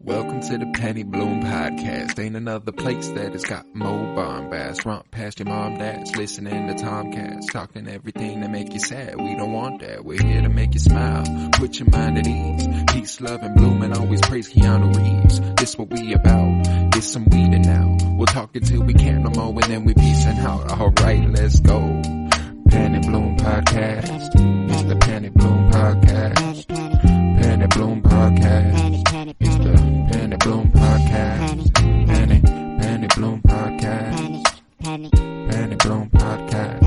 Welcome to the Penny Bloom Podcast. Ain't another place that has got more bombast. Romp past your mom, dads, listening to Tomcats, talking everything that make you sad. We don't want that. We're here to make you smile. Put your mind at ease. Peace, love, and bloom, and always praise Keanu Reeves. This what we about. This some weeding now. We'll talk until we can't no more, and then we peacing out. Alright, let's go. Penny Bloom Podcast. It's the Penny Bloom Podcast. Penny Bloom Podcast. It's the Penny Bloom Podcast. Penny Bloom Podcast. Penny Bloom Podcast.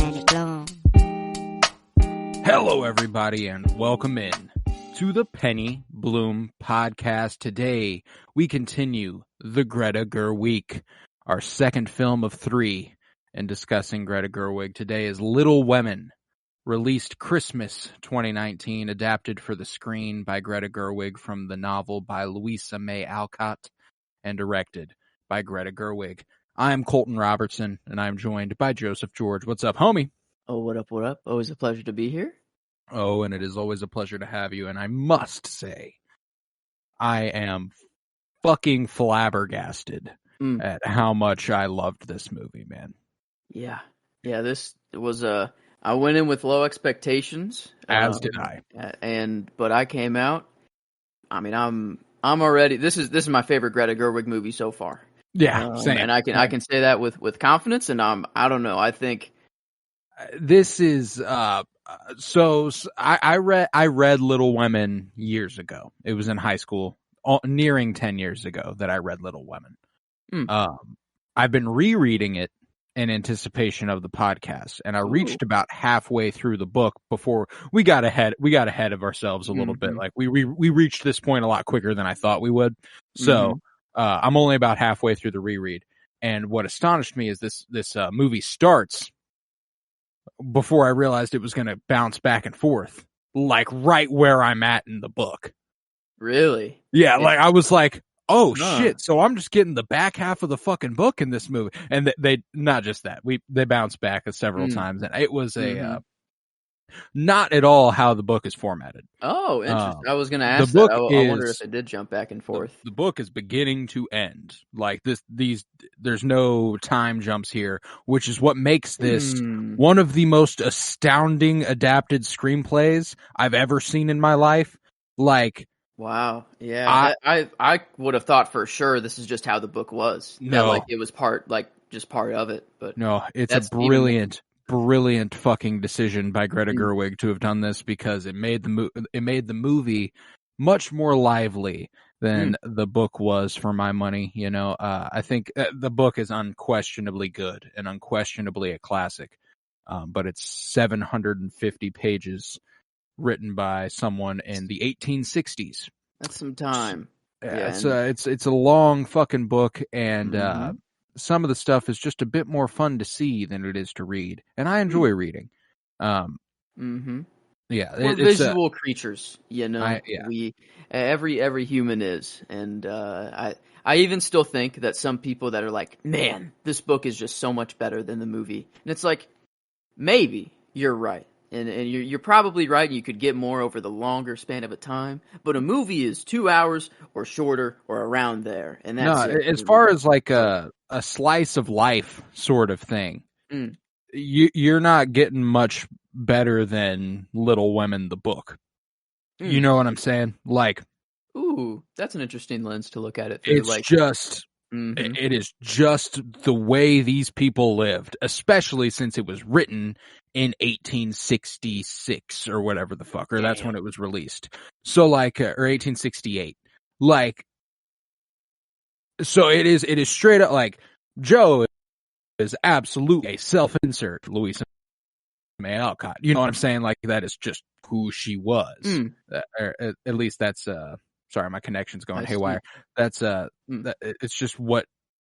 Hello, everybody, and welcome in to the Penny Bloom Podcast. Today, we continue the Greta Ger-week, our second film of 3, and discussing Greta Gerwig. Today is Little Women, released Christmas 2019, adapted for the screen by Greta Gerwig from the novel by Louisa May Alcott, and directed by Greta Gerwig. I am Colton Robertson, and I am joined by Joseph George. What's up, homie? Oh, what up, what up? Always a pleasure to be here. Oh, and it is always a pleasure to have you, and I must say, I am fucking flabbergasted at how much I loved this movie, man. Yeah, this was I went in with low expectations. As did I. But I came out. I mean, I'm already. This is my favorite Greta Gerwig movie so far. Yeah, same. And I can say that with confidence. And I don't know. I think this is so. I read Little Women years ago. It was in high school, nearing 10 years ago that I read Little Women. I've been rereading it in anticipation of the podcast, and I reached about halfway through the book before we got ahead of ourselves a little bit. Like we reached this point a lot quicker than I thought we would. So I'm only about halfway through the reread, and what astonished me is this movie starts before I realized it was going to bounce back and forth, like right where I'm at in the book. Really? Yeah, like I was like, oh shit! So I'm just getting the back half of the fucking book in this movie, and they not just that. They bounced back several times, and it was not at all how the book is formatted. Oh, interesting. I was going to ask the book that. I wonder if it did jump back and forth. The book is beginning to end. Like there's no time jumps here, which is what makes this one of the most astounding adapted screenplays I've ever seen in my life. Like. Wow. Yeah. I would have thought for sure this is just how the book was. No. That, like, it was part of it. But no, it's a brilliant fucking decision by Greta Gerwig to have done this, because it made the movie much more lively than the book was, for my money. You know, I think the book is unquestionably good and unquestionably a classic. But it's 750 pages. Written by someone in the 1860s. That's some time. Yeah, it's a long fucking book, and some of the stuff is just a bit more fun to see than it is to read, and I enjoy reading. Yeah, we're visual creatures, you know. We every human is, and I even still think that some people that are like, man, this book is just so much better than the movie, and it's like, maybe you're right. And you're probably right. You could get more over the longer span of a time, but a movie is 2 hours or shorter or around there. And that's as far as like a slice of life sort of thing. You're not getting much better than Little Women, the book. You know what I'm saying? Like, ooh, that's an interesting lens to look at it It's through. Like, just. It is just the way these people lived, especially since it was written in 1866 or whatever the fuck, or that's when it was released. So like, or 1868. Like, so it is straight up like, Joe is absolutely a self-insert Louisa May Alcott. You know what I'm saying? Like, that is just who she was. Or at least that's, sorry, my connection's going haywire. That's it's just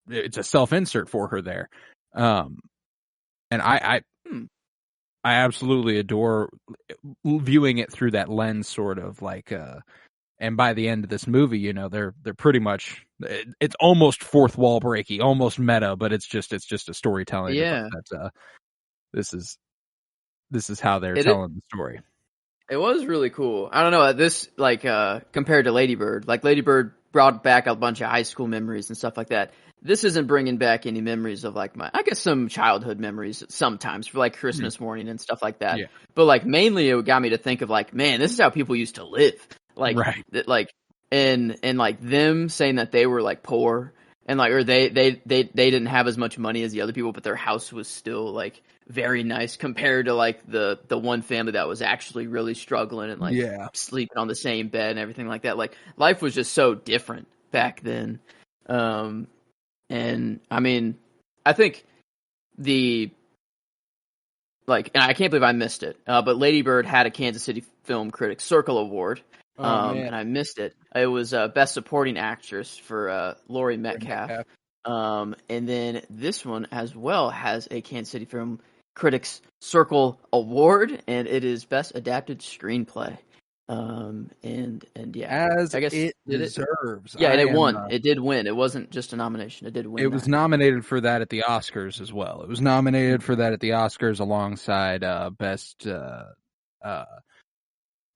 it's a self-insert for her there. And I absolutely adore viewing it through that lens, sort of like, and by the end of this movie, you know, they're pretty much, it's almost fourth wall breaky, almost meta, but it's just a storytelling. Yeah. This is how they're telling the story. It was really cool. I don't know, this, like, compared to Lady Bird. Like, Lady Bird, brought back a bunch of high school memories and stuff like that. This isn't bringing back any memories of like I guess some childhood memories sometimes for like Christmas morning and stuff like that. Yeah. But like mainly it got me to think of like, man, this is how people used to live. Like, right. Like, and like them saying that they were like poor and like, or they didn't have as much money as the other people, but their house was still like very nice compared to like the one family that was actually really struggling and like sleeping on the same bed and everything like that. Like life was just so different back then. And I mean, I think and I can't believe I missed it, but Lady Bird had a Kansas City Film Critics Circle Award, and I missed it. It was Best Supporting Actress for Laurie Metcalf. And then this one as well has a Kansas City Film Critics Circle Award, and it is Best Adapted Screenplay. And yeah, as I guess it deserves. Yeah, and it won. It did win. It wasn't just a nomination. It did win. It was nominated for that at the Oscars as well. It was nominated for that at the Oscars alongside Best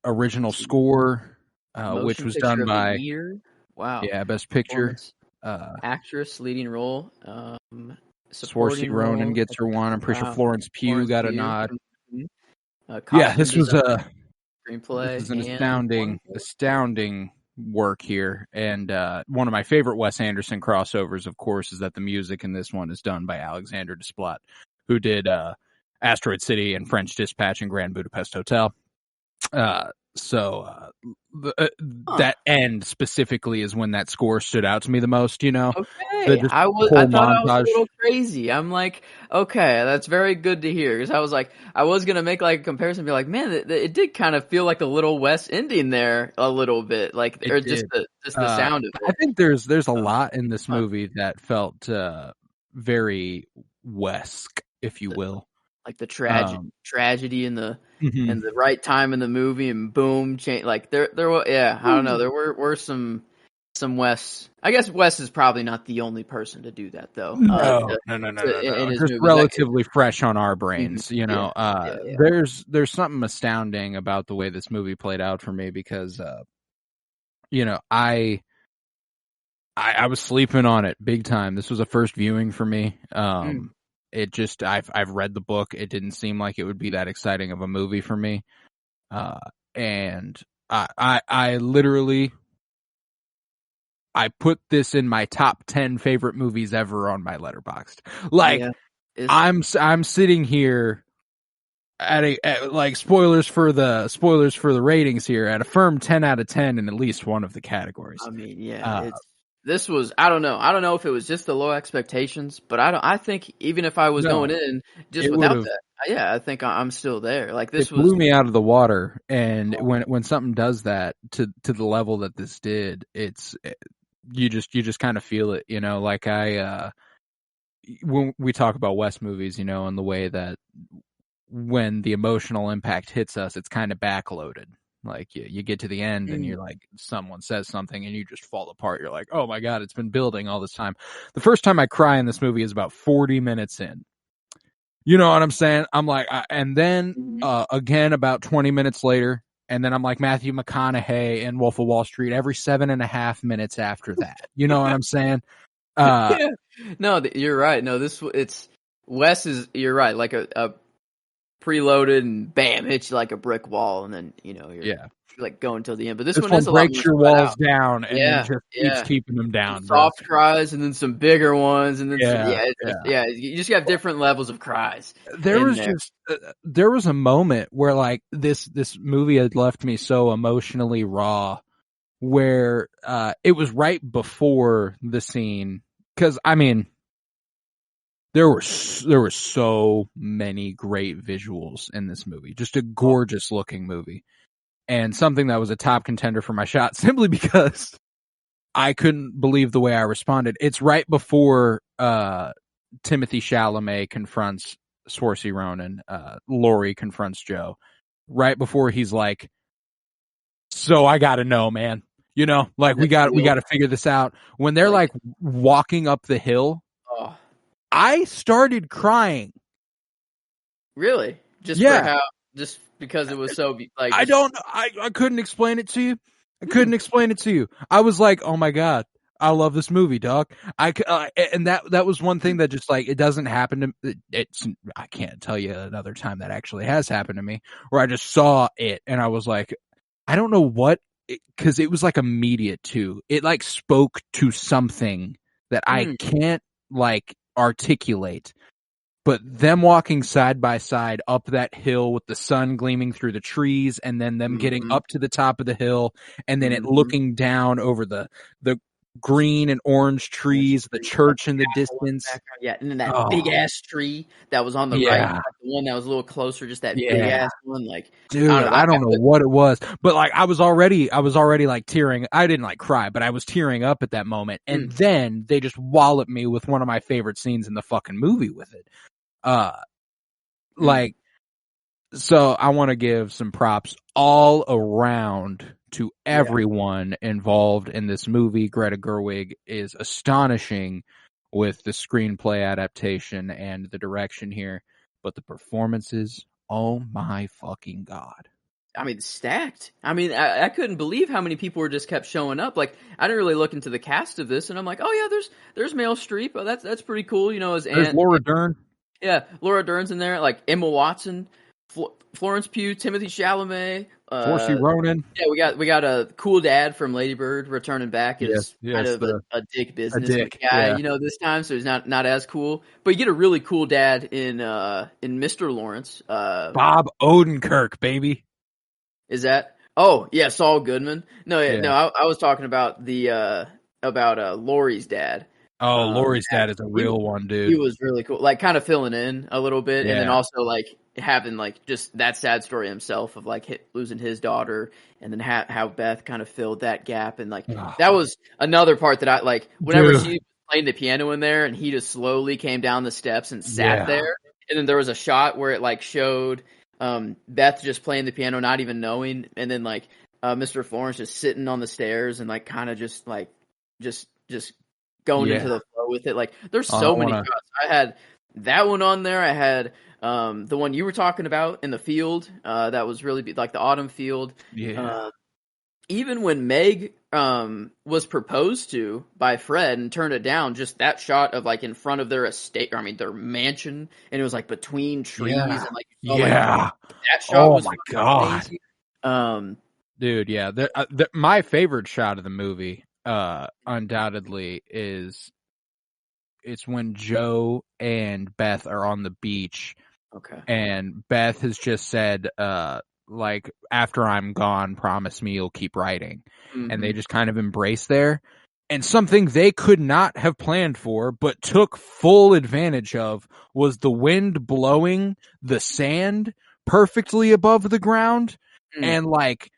Original Score, which was done by Wow. Yeah, Best Picture. Actress, leading role. Saoirse Ronan gets her one. I'm pretty sure Florence Pugh got a nod. This was screenplay. This is an astounding work here. And one of my favorite Wes Anderson crossovers, of course, is that the music in this one is done by Alexander Desplat, who did Asteroid City and French Dispatch and Grand Budapest Hotel. That end specifically is when that score stood out to me the most, you know? Okay. I thought I was a little crazy. I'm like, okay, that's very good to hear. Because I was like, I was going to make like a comparison and be like, man, it did kind of feel like a little Wes ending there a little bit. Like, or just the sound of it. I think there's a lot in this movie that felt very Wes-esque, if you will. Like the tragedy in the in the right time in the movie, and boom, change. Like there were, I don't know. There were some Wes. I guess Wes is probably not the only person to do that, though. No. Just relatively fresh on our brains, you know. There's something astounding about the way this movie played out for me because, you know, I was sleeping on it big time. This was a first viewing for me. It just, I've read the book. It didn't seem like it would be that exciting of a movie for me. And I literally, I put this in my top 10 favorite movies ever on my Letterboxd. Like, I'm sitting here at like spoilers for the ratings here at a firm 10 out of 10 in at least one of the categories. I mean, this was, I don't know if it was just the low expectations, but I think even if I was going in just without that, I think I'm still there. Like this blew me out of the water. And when something does that to the level that this did, you just kind of feel it, you know, like when we talk about Wes movies, you know, and the way that when the emotional impact hits us, it's kind of backloaded. Like you get to the end and you're like, someone says something and you just fall apart. You're like, oh my God, it's been building all this time. The first time I cry in this movie is about 40 minutes in. You know what I'm saying? I'm like, and then again about 20 minutes later, and then I'm like Matthew McConaughey in Wolf of Wall Street every 7.5 minutes after that. You know what I'm saying? No, you're right. No, it's Wes is, you're right. Like a preloaded and bam, hits you like a brick wall, and then you know you're like going till the end. But this one has breaks your walls down, and then just keeps keeping them down. Soft cries, and then some bigger ones, and then you just have different levels of cries. There was a moment where like this movie had left me so emotionally raw, where it was right before the scene, because I mean, there were so many great visuals in this movie. Just a gorgeous looking movie. And something that was a top contender for my shot simply because I couldn't believe the way I responded. It's right before Timothée Chalamet confronts Saoirse Ronan, Laurie confronts Joe. Right before he's like, so I gotta know, man. You know, like we gotta figure this out. When they're like walking up the hill, I started crying. Really? Just because it was so like, I couldn't explain it to you. I couldn't explain it to you. I was like, oh my God, I love this movie, dog. And that was one thing that just like, it doesn't happen to, I can't tell you another time that actually has happened to me where I just saw it and I was like, I don't know what, cause it was like immediate too. It like spoke to something that I can't like articulate. But them walking side by side up that hill with the sun gleaming through the trees and then them getting up to the top of the hill and then it looking down over the green and orange trees, the church in the distance. Yeah, and then that big ass tree that was on the right, like the one that was a little closer, just that big ass one. Like, dude, I don't know what it was, but like I was already like tearing. I didn't like cry, but I was tearing up at that moment. And then they just walloped me with one of my favorite scenes in the fucking movie with it. Like, so I want to give some props all around to everyone involved in this movie. Greta Gerwig is astonishing with the screenplay adaptation and the direction here, but the performances, oh my fucking God. I mean, stacked. I mean, I couldn't believe how many people were just kept showing up. Like, I didn't really look into the cast of this, and I'm like, oh yeah, there's Meryl Streep. Oh, that's pretty cool. You know, as there's Aunt. Laura Dern. Yeah, Laura Dern's in there. Like Emma Watson, Florence Pugh, Timothy Chalamet, Saoirse Ronan. Yeah, we got a cool dad from Lady Bird returning back. It's kind of a dick business guy, you know, this time, so he's not as cool. But you get a really cool dad in Mr. Lawrence. Bob Odenkirk, baby. Is that? Oh yeah, Saul Goodman. No, I was talking about Laurie's dad. Oh, Laurie's dad is a real one, dude. He was really cool, like kind of filling in a little bit, and then also like having like just that sad story himself of like losing his daughter, and then how Beth kind of filled that gap, and like that was another part that I like. Whenever she was playing the piano in there, and he just slowly came down the steps and sat there, and then there was a shot where it like showed Beth just playing the piano, not even knowing, and then like Mr. Florence just sitting on the stairs and like kind of just going into the flow with it. Like there's so many shots. I had that one on there. I had the one you were talking about in the field. That was really like the autumn field. Yeah. Even when Meg was proposed to by Fred and turned it down, just that shot of like in front of their estate, or I mean their mansion, and it was like between trees and like that shot was my God. Amazing. Dude, yeah. My favorite shot of the movie undoubtedly it's when Joe and Beth are on the beach. Okay. And Beth has just said, like, after I'm gone, promise me you'll keep writing. And they just kind of embrace there. And something they could not have planned for, but took full advantage of, was the wind blowing the sand perfectly above the ground. And like,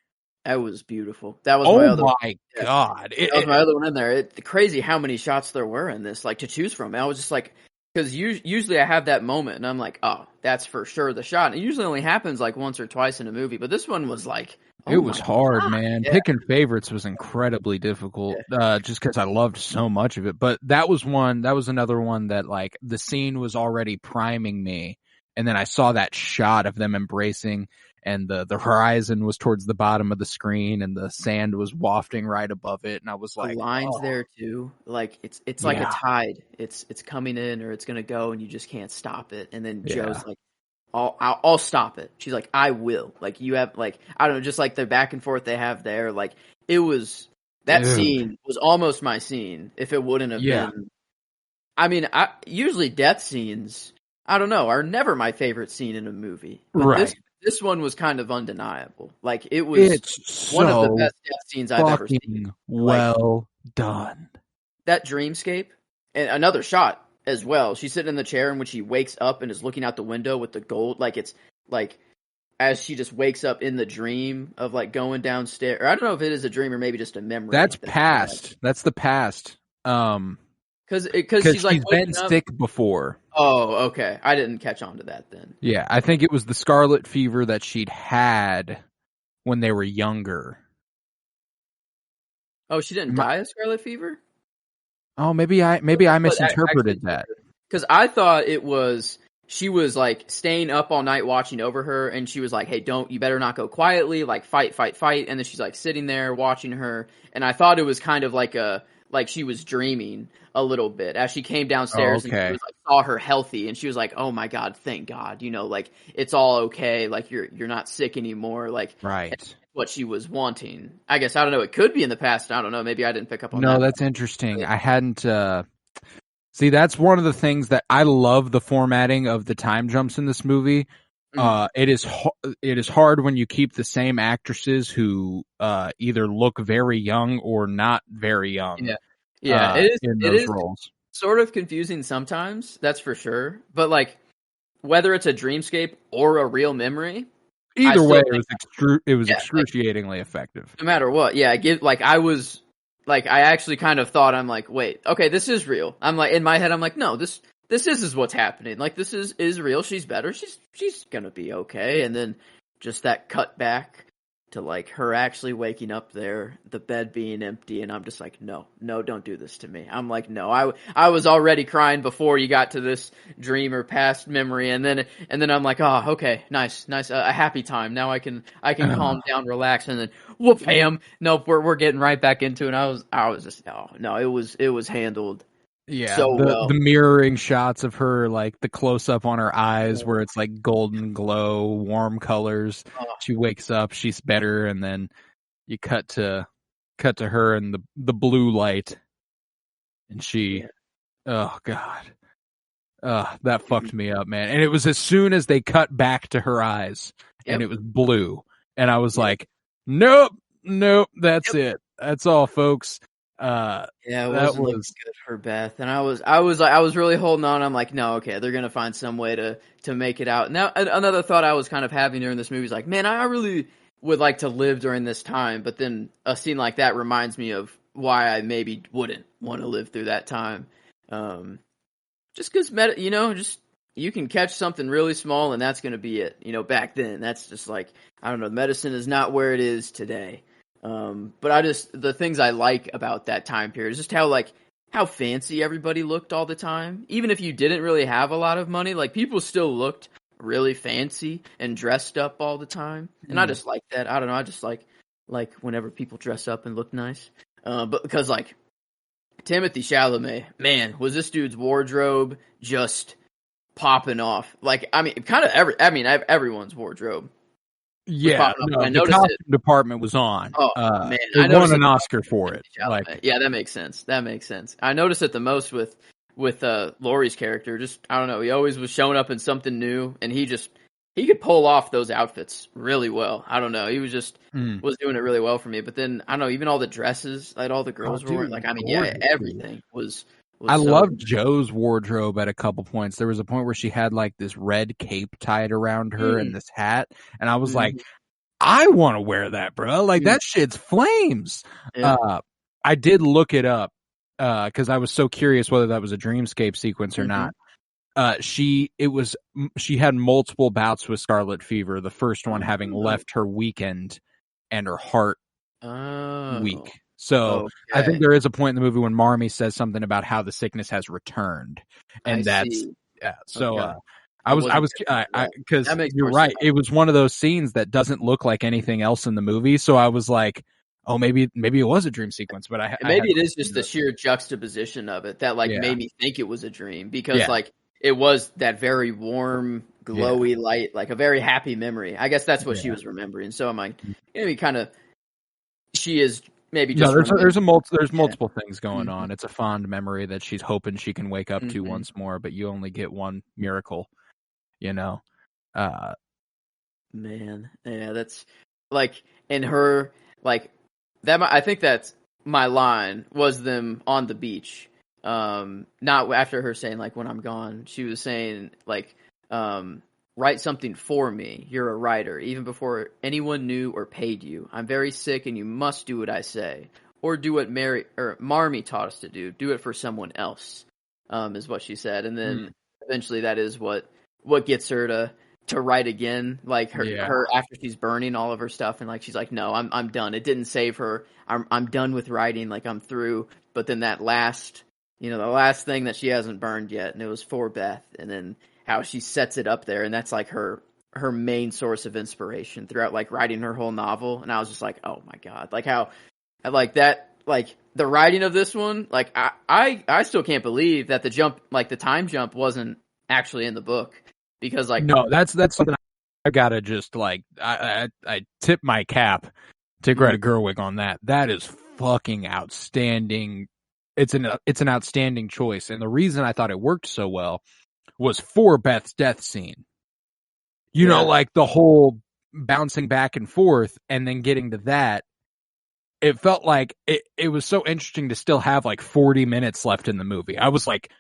that was beautiful. That was my other one. Oh my God. That was my other one in there. It's crazy how many shots there were in this, like, to choose from. And I was just like, because usually I have that moment and I'm like, oh, that's for sure the shot. And it usually only happens like once or twice in a movie, but this one was like, it was hard, man. Picking favorites was incredibly difficult, just because I loved so much of it. But that was another one that like the scene was already priming me. And then I saw that shot of them embracing, and the horizon was towards the bottom of the screen, and the sand was wafting right above it, and I was like, the lines there too, like it's like a tide. It's coming in or it's gonna go, and you just can't stop it. And then Joe's like, I'll stop it. She's like, I will. Like you have like, I don't know, just like the back and forth they have there. Like it was that scene was almost my scene if it wouldn't have been. I mean, usually death scenes, I don't know, are never my favorite scene in a movie. But this one was kind of undeniable. Like it was one of the best death scenes I've ever seen. Well done. That dreamscape, and another shot as well. She's sitting in the chair, and when she wakes up and is looking out the window with the gold, like it's like as she just wakes up in the dream of like going downstairs. Or I don't know if it is a dream or maybe just a memory. That's past. That's the past. Because she's like been sick before. Oh, okay. I didn't catch on to that then. Yeah, I think it was the scarlet fever that she'd had when they were younger. Oh, she didn't die of scarlet fever? Oh, maybe I misinterpreted that. Because I thought it was she was like staying up all night watching over her, and she was like, hey, you better not go quietly, like fight. And then she's like sitting there watching her. And I thought it was kind of like she was dreaming a little bit as she came downstairs and she was like, saw her healthy, and she was like, oh my God, thank God, like it's all okay. Like you're not sick anymore. Like, right. What she was wanting. I guess, I don't know. It could be in the past. I don't know. Maybe I didn't pick up on that. No, that's interesting. I hadn't, see, that's one of the things that I love, the formatting of the time jumps in this movie. It is hard when you keep the same actresses who either look very young or not very young. Yeah, it is in those roles. Sort of confusing sometimes, that's for sure. But like, whether it's a dreamscape or a real memory, either way, it was excruciatingly effective. No matter what, I actually kind of thought, I'm like, wait, okay, this is real. I'm like, in my head, I'm like, no, this is what's happening. Like, this is real. She's better. She's gonna be okay. And then just that cut back to like her actually waking up there, the bed being empty, and I'm just like, no, don't do this to me. I'm like, no, I was already crying before you got to this dream or past memory, and then I'm like, oh, okay, nice, a happy time. Now I can calm down, relax, and then whoop, bam, nope, we're getting right back into it. And I was just, no, it was handled. Yeah, the mirroring shots of her, like the close up on her eyes where it's like golden glow, warm colors. She wakes up, she's better, and then you cut to her in the blue light, and she, oh God, that fucked me up, man. And it was as soon as they cut back to her eyes, and it was blue, and I was like, nope, that's it, that's all, folks. It wasn't looking good for Beth, and I was really holding on. I'm like, no, okay, they're gonna find some way to make it out. Now, another thought I was kind of having during this movie is like, man, I really would like to live during this time, but then a scene like that reminds me of why I maybe wouldn't want to live through that time. Just because, just you can catch something really small, and that's gonna be it. Back then, that's just like, I don't know, medicine is not where it is today. But the things I like about that time period is just how fancy everybody looked all the time. Even if you didn't really have a lot of money, like people still looked really fancy and dressed up all the time. And I just like that. I don't know. I just like whenever people dress up and look nice. But because like Timothée Chalamet, man, was this dude's wardrobe just popping off? Like, I mean, everyone's wardrobe. Yeah, the costume department was on. Oh man, they won an Oscar for it. Yeah, that makes sense. I noticed it the most with Laurie's character. Just, I don't know, he always was showing up in something new, and he could pull off those outfits really well. I don't know, he was just was doing it really well for me. But then I don't know, even all the dresses that all the girls were wearing, like, I mean, everything was. I loved Joe's wardrobe at a couple points. There was a point where she had like this red cape tied around her and this hat, and I was like, I want to wear that, bro. Like, that shit's flames. Yeah. I did look it up because I was so curious whether that was a dreamscape sequence or not. She had multiple bouts with scarlet fever, the first one having left her weekend and her heart weak. So I think there is a point in the movie when Marmee says something about how the sickness has returned, and that's So because you're right, it was one of those scenes that doesn't look like anything else in the movie. So I was like, oh, maybe it was a dream sequence, but maybe it is just the sheer juxtaposition of it that made me think it was a dream, because it was that very warm, glowy light, like a very happy memory. I guess that's what she was remembering. So I'm like, maybe kind of she is. Maybe just there's multiple things going on. It's a fond memory that she's hoping she can wake up to once more, but you only get one miracle, Man, yeah, that's like in her like that. I think that's my line was them on the beach. Not after her saying like, when I'm gone, she was saying like, write something for me. You're a writer, even before anyone knew or paid you. I'm very sick, and you must do what I say, or do what Marmee taught us to do. Do it for someone else, is what she said. And then eventually, that is what gets her to write again. Like her after she's burning all of her stuff, and like she's like, no, I'm done. It didn't save her. I'm done with writing. Like, I'm through. But then that last, the last thing that she hasn't burned yet, and it was for Beth, and then how she sets it up there, and that's like her main source of inspiration throughout like writing her whole novel. And I was just like, oh my god, like how like that, like the writing of this one, like I still can't believe that the time jump wasn't actually in the book, because like no, that's something I gotta just like I tip my cap to Greta Gerwig on that. That is fucking outstanding. It's an outstanding choice, and the reason I thought it worked so well was for Beth's death scene. You know, like the whole bouncing back and forth and then getting to that. It felt like it was so interesting to still have like 40 minutes left in the movie. I was like,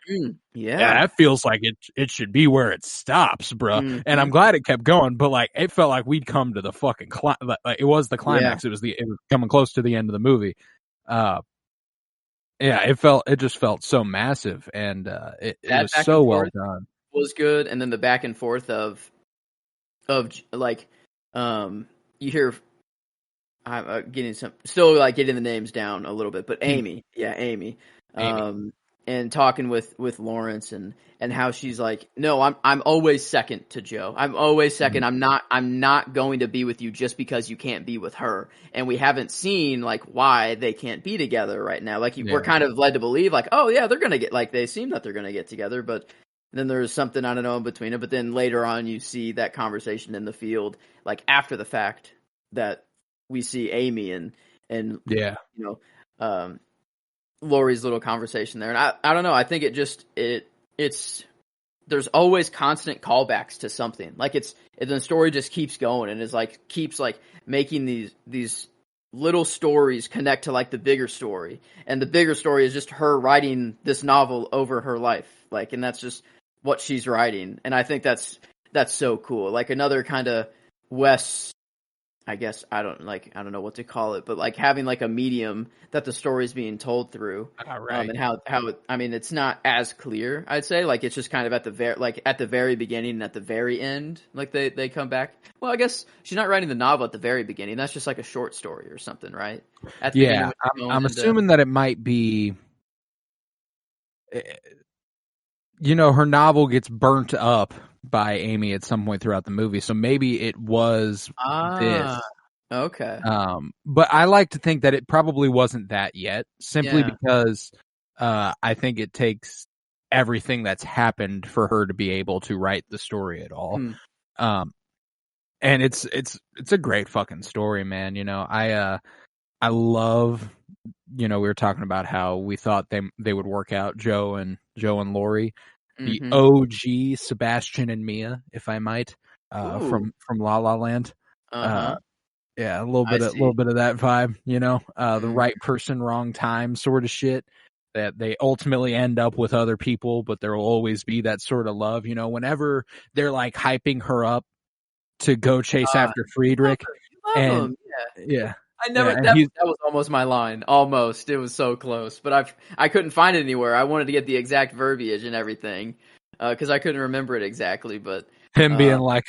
yeah, that feels like it should be where it stops, bro. Mm-hmm. And I'm glad it kept going, but like it felt like we'd come to the fucking like it was the climax. Yeah. It was coming close to the end of the movie. It just felt so massive, and it was so well done. Was good, and then the back and forth of like you hear. I'm getting getting the names down a little bit, but Amy. And talking with Lawrence and how she's like, no, I'm always second to Joe. I'm always second. Mm-hmm. I'm not going to be with you just because you can't be with her. And we haven't seen like why they can't be together right now. Like we're kind of led to believe like, oh yeah, they're gonna get, like they seem that they're gonna get together, but then there's something, I don't know, in between it. But then later on, you see that conversation in the field, like after the fact, that we see Amy and you know, Laurie's little conversation there. And I don't know, I think it's there's always constant callbacks to something. Like the story just keeps going and is like keeps like making these little stories connect to like the bigger story. And the bigger story is just her writing this novel over her life. Like, and that's just what she's writing. And I think that's so cool. Like another kind of Wes, I guess I don't know what to call it, but like having like a medium that the story is being told through, right. And how I mean, it's not as clear, I'd say. Like it's just kind of at the very beginning and at the very end, like they come back. Well, I guess she's not writing the novel at the very beginning. That's just like a short story or something, right? At the I'm assuming that it might be, you know, her novel gets burnt up by Amy at some point throughout the movie, so maybe it was this. Okay. But I like to think that it probably wasn't that yet, simply because I think it takes everything that's happened for her to be able to write the story at all. And it's a great fucking story, man. You know, I love, you know, we were talking about how we thought they would work out, Joe and Laurie. The OG Sebastian and Mia, if I might, from La La Land. Yeah, a little bit of that vibe, you know, the right person, wrong time sort of shit. That they ultimately end up with other people, but there will always be that sort of love, you know. Whenever they're like hyping her up to go chase after Friedrich, that was almost my line. Almost. It was so close, but I couldn't find it anywhere. I wanted to get the exact verbiage and everything, because I couldn't remember it exactly, but him being like,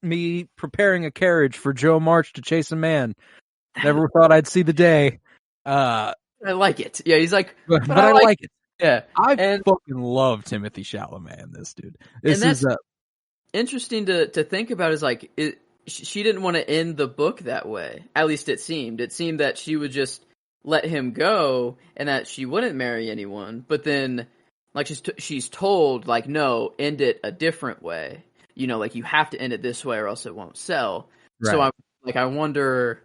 me preparing a carriage for Joe March to chase a man. Never thought I'd see the day. I like it. Yeah, he's like, but I like it. Yeah. I fucking love Timothée Chalamet, this dude. This is interesting to think about, is like, she didn't want to end the book that way. At least it seemed. It seemed that she would just let him go and that she wouldn't marry anyone. But then, like, she's told, like, no, end it a different way. You know, like, you have to end it this way or else it won't sell. Right. So I wonder,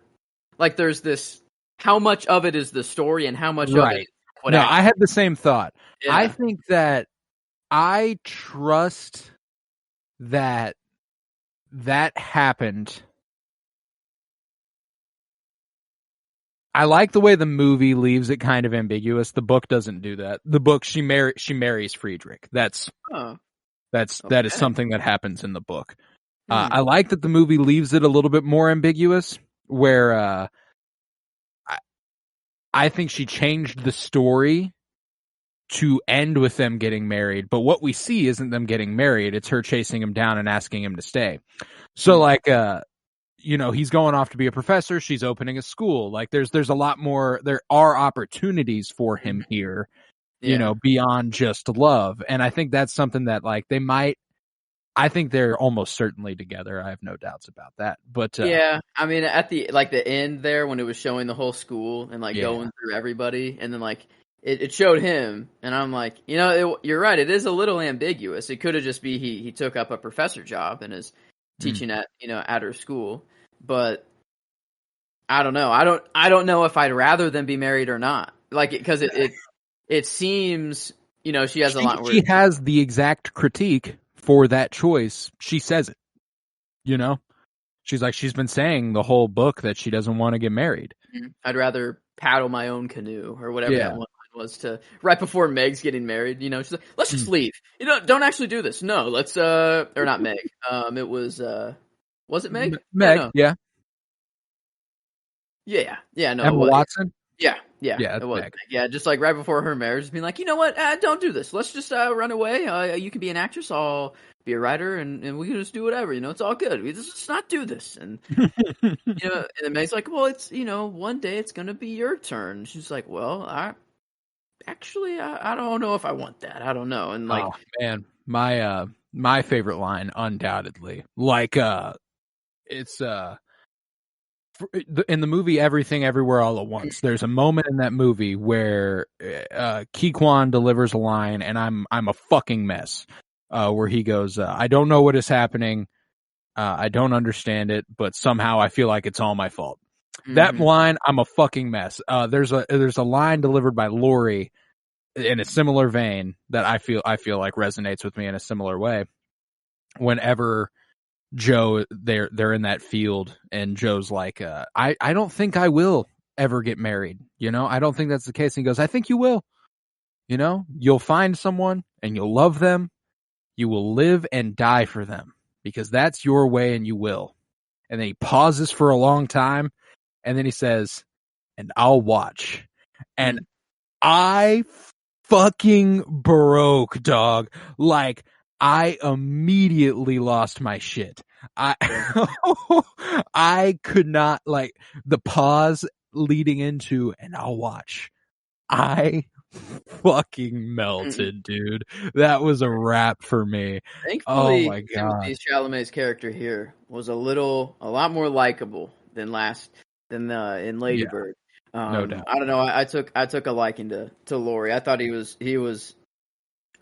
like, there's this, how much of it is the story and how much of it is what I had the same thought. Yeah. I think that I trust that happened. I like the way the movie leaves it kind of ambiguous. The book doesn't do that. The book, she marries Friedrich. That is something that happens in the book. I like that the movie leaves it a little bit more ambiguous, where I think she changed the story to end with them getting married, but what we see isn't them getting married. It's her chasing him down and asking him to stay. So like, you know, he's going off to be a professor. She's opening a school. Like there's a lot more, there are opportunities for him here, you know, beyond just love. And I think that's something that like they might I think they're almost certainly together. I have no doubts about that. But yeah, I mean, at the end there when it was showing the whole school and going through everybody, and then it showed him, and I'm like, you're right. It is a little ambiguous. It could have just be he took up a professor job and is teaching at at her school, but I don't know. I don't know if I'd rather them be married or not. Because it seems she has a lot. She has the exact critique for that choice. She says it. She's like, she's been saying the whole book that she doesn't want to get married. I'd rather paddle my own canoe or whatever that one was to right before Meg's getting married. She's like, let's just leave. Don't actually do this. No, let's or not Meg. It was it Meg? Meg, no. Yeah. No, Emma Watson. Yeah, it was. Meg. Yeah, just right before her marriage, being like, you know what? Don't do this. Let's just run away. You can be an actress. I'll be a writer, and we can just do whatever. It's all good. We just not do this. And and then Meg's like, well, it's one day it's gonna be your turn. She's like, well, I don't know if I want that. I don't know. And oh man, my favorite line, undoubtedly, it's in the movie Everything Everywhere All at Once, there's a moment in that movie where Ki-Kwan delivers a line, and I'm a fucking mess, where he goes, I don't know what is happening, I don't understand it, but somehow I feel like it's all my fault. That line, I'm a fucking mess. There's a line delivered by Laurie in a similar vein that I feel like resonates with me in a similar way. Whenever Joe, they're in that field, and Joe's like, I don't think I will ever get married. I don't think that's the case. And he goes, I think you will. You'll find someone and you'll love them. You will live and die for them because that's your way, and you will. And then he pauses for a long time, and then he says, and I'll watch. And I fucking broke, dog. I immediately lost my shit. I could not, the pause leading into, and I'll watch. I fucking melted, dude. That was a wrap for me. Thankfully, oh my god, Timothée Chalamet's character here was a lot more likable than in Lady Bird. No doubt. I don't know. I took a liking to Laurie. I thought he was.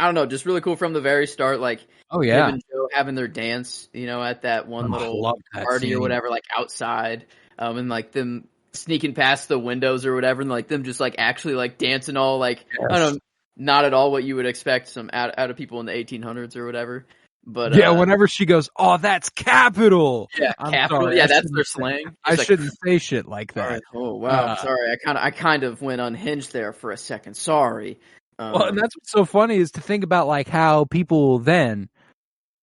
I don't know, just really cool from the very start. Him and Joe having their dance, at that one little party or whatever, outside, and them sneaking past the windows or whatever, and them just actually dancing all I don't know, not at all what you would expect out of people in the 1800s or whatever. But whenever she goes, oh, that's capital. Yeah, capital. Sorry, that's their slang. I shouldn't say shit like that. Right. Oh wow, sorry. I kind of went unhinged there for a second. Sorry. Well, and that's what's so funny is to think about how people then,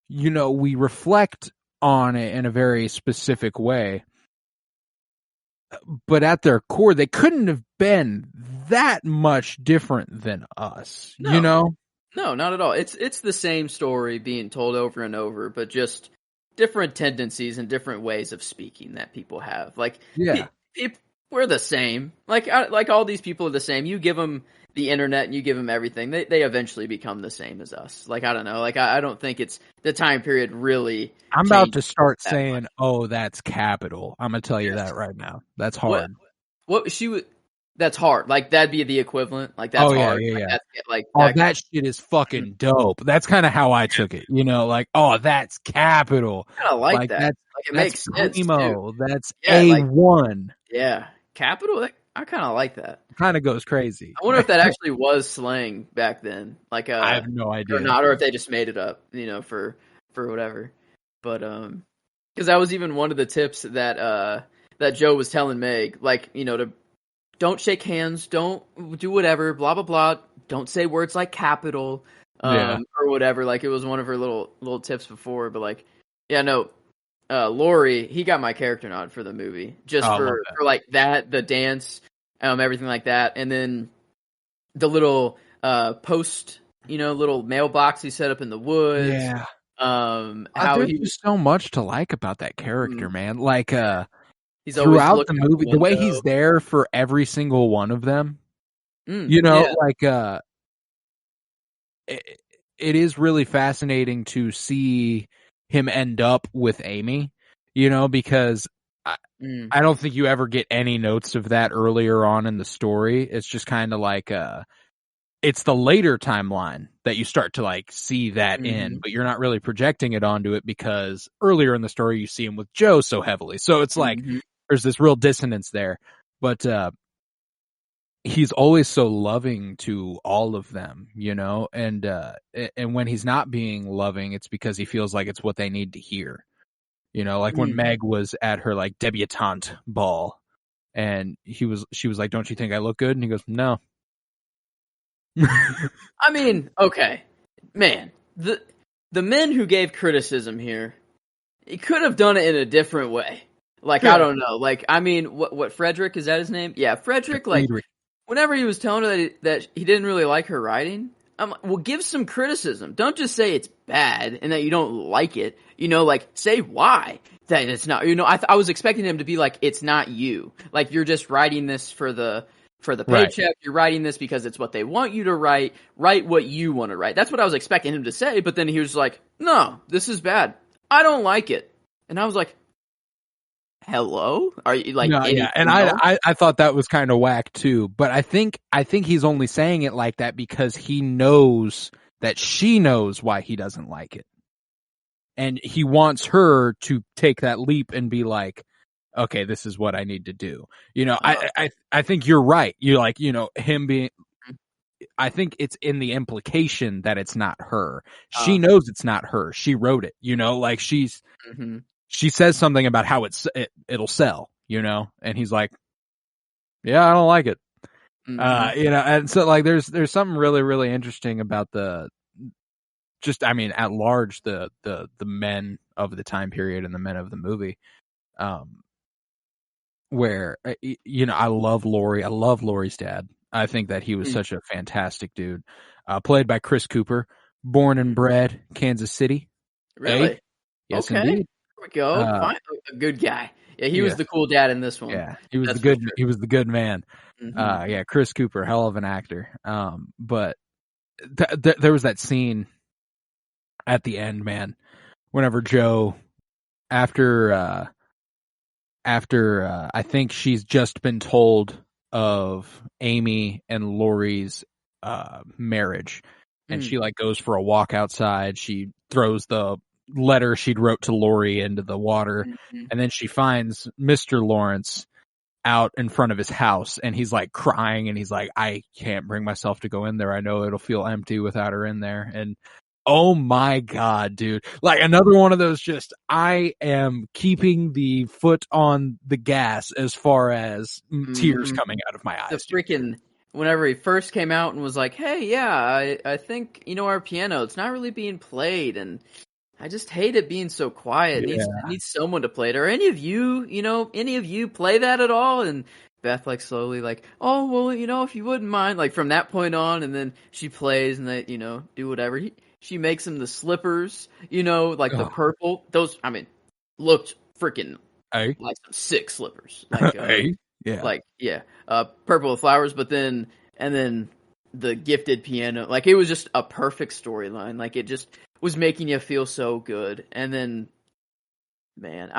we reflect on it in a very specific way, but at their core, they couldn't have been that much different than us. No, not at all. It's the same story being told over and over, but just different tendencies and different ways of speaking that people have. We're the same. All these people are the same. You give them the internet and you give them everything, they eventually become the same as us. I don't know. I don't think it's the time period really. I'm about to start saying, much. Oh, that's capital. I'm going to tell you that right now. That's hard. What she would. That's hard. That'd be the equivalent. That's hard. Yeah. That shit is fucking dope. That's kind of how I took it. Oh, that's capital. I kind of like that. It makes sense. Primo. That's A1. Yeah. Capital? I kind of like that. Kind of goes crazy. I wonder if that actually was slang back then. I have no idea. Or not, or if they just made it up, for whatever. But, because that was even one of the tips that Joe was telling Meg, to don't shake hands, don't do whatever, blah, blah, blah. Don't say words like capital, or whatever. It was one of her little tips before, but Laurie, he got my character nod for the movie, just for that, the dance, everything like that, and then the little post, little mailbox he set up in the woods. Yeah. There's just so much to like about that character, man. He's throughout the movie, the way he's there for every single one of them. is really fascinating to see him end up with Amy, because I don't think you ever get any notes of that earlier on in the story. It's just kind of like it's the later timeline that you start to like see that in, but you're not really projecting it onto it because earlier in the story you see him with Joe so heavily. So it's like there's this real dissonance there. But he's always so loving to all of them, and when he's not being loving, it's because he feels like it's what they need to hear. Like when Meg was at her like debutante ball and she was like, "Don't you think I look good?" And he goes, "No." I mean, okay, man, the men who gave criticism here, he could have done it in a different way. Like, I don't know. Like, I mean, what Frederick, is that his name? Yeah, Frederick, like, whenever he was telling her that he didn't really like her writing, I'm like, well, give some criticism. Don't just say it's bad and that you don't like it. Like, say why that it's not. I was expecting him to be like, it's not you. Like, you're just writing this for the paycheck. Right. You're writing this because it's what they want you to write. Write what you want to write. That's what I was expecting him to say. But then he was like, no, this is bad. I don't like it. And I was like, hello? Are you like? No, yeah, and I thought that was kind of whack too. But I think he's only saying it like that because he knows that she knows why he doesn't like it, and he wants her to take that leap and be like, okay, this is what I need to do. I think you're right. You're like, him being. I think it's in the implication that it's not her. She knows it's not her. She wrote it. Like she's. Mm-hmm. She says something about how it'll sell, and he's like, yeah, I don't like it. And so like, there's something really, really interesting about at large, the men of the time period and the men of the movie, where, I love Laurie. I love Laurie's dad. I think that he was such a fantastic dude, played by Chris Cooper, born and bred Kansas City. Really? Hey? Yes, okay. Indeed. Go. Fine. A good guy. Yeah, he was the cool dad in this one. Yeah, he was He was the good man. Mm-hmm. Chris Cooper, hell of an actor. But there was that scene at the end, man. Whenever Joe, after I think she's just been told of Amy and Laurie's marriage, and she like goes for a walk outside. She throws the letter she'd wrote to Laurie into the water, and then she finds Mr. Lawrence out in front of his house, and he's like crying, and he's like, I can't bring myself to go in there. I know it'll feel empty without her in there. And oh my God, dude, like another one of those, just, I am keeping the foot on the gas as far as tears coming out of my eyes. The freaking, whenever he first came out and was like, hey, yeah, I think, our piano, it's not really being played, and I just hate it being so quiet. It needs someone to play it. Or any of you play that at all? And Beth like slowly like, oh, well, if you wouldn't mind, like from that point on, and then she plays and they, do whatever. She makes him the slippers, like the purple. Those, looked freaking like some sick slippers. Like, purple with flowers, but then, and then the gifted piano. Like, it was just a perfect storyline. Like, it just was making you feel so good. And then, man,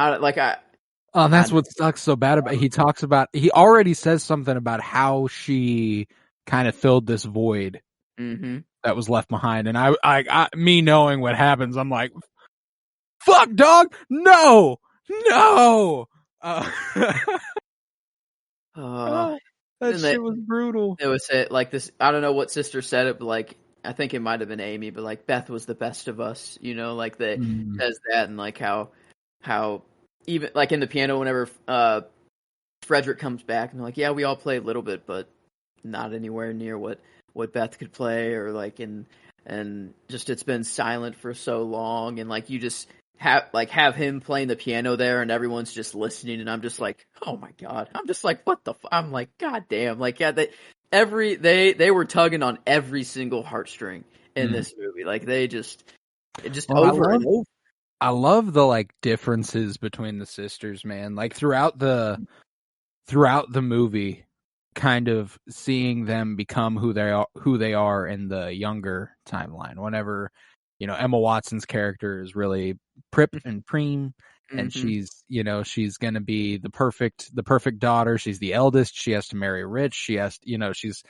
that's what sucks so bad about it. He already says something about how she kind of filled this void that was left behind. And I me knowing what happens, I'm like, fuck, dog, no. That shit was brutal. It was like this. I don't know what sister said it, but like, I think it might have been Amy, but like Beth was the best of us, like they says that, and like how even like in the piano, whenever Frederick comes back, and they're like, yeah, we all play a little bit, but not anywhere near what Beth could play, or like and just it's been silent for so long, and like you just have him playing the piano there, and everyone's just listening, and I'm just like, oh my God, I'm just like, what the I'm like, God damn, like, yeah, they were tugging on every single heartstring in this movie. Like, they just over and over. I love the like differences between the sisters, man. Like throughout the movie, kind of seeing them become who they are in the younger timeline. Whenever, Emma Watson's character is really prip and preem, and she's gonna be the perfect daughter. She's the eldest. She has to marry rich. She has, she's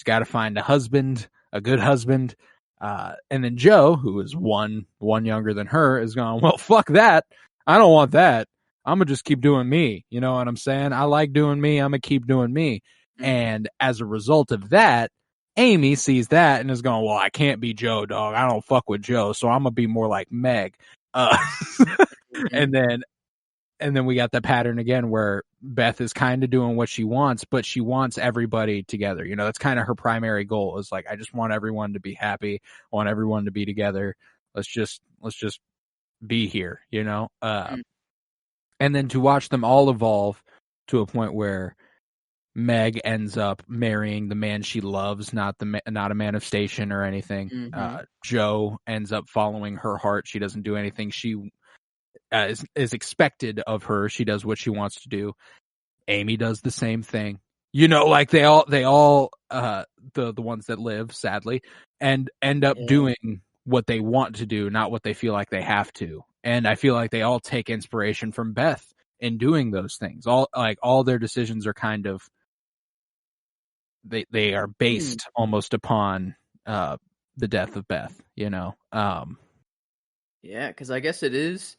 got to find a good husband. And then Joe, who is one younger than her, is going, well, fuck that. I don't want that. I'm gonna just keep doing me. You know what I'm saying? I like doing me. I'm gonna keep doing me. And as a result of that, Amy sees that and is going, well, I can't be Joe, dog. I don't fuck with Joe, so I'm gonna be more like Meg. And then we got the pattern again where Beth is kind of doing what she wants, but she wants everybody together. That's kind of her primary goal, is like, I just want everyone to be happy. I want everyone to be together. Let's just be here, and then to watch them all evolve to a point where Meg ends up marrying the man she loves, not a man of station or anything. Joe ends up following her heart. She doesn't do anything she is expected of her. She does what she wants to do. Amy does the same thing. Like they all the ones that live, sadly, and end up doing what they want to do, not what they feel like they have to. And I feel like they all take inspiration from Beth in doing those things. All their decisions are kind of, they are based almost upon the death of Beth, Yeah, because I guess it is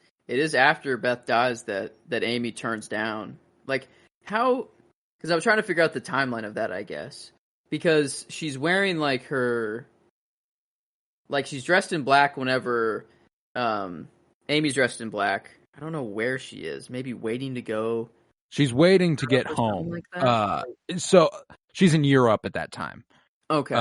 after Beth dies that Amy turns down. Like, how? Because I was trying to figure out the timeline of that, I guess. Because she's wearing, like, she's dressed in black whenever Amy's dressed in black. I don't know where she is. Maybe waiting to go. She's waiting to get home. Like so she's in Europe at that time. Okay.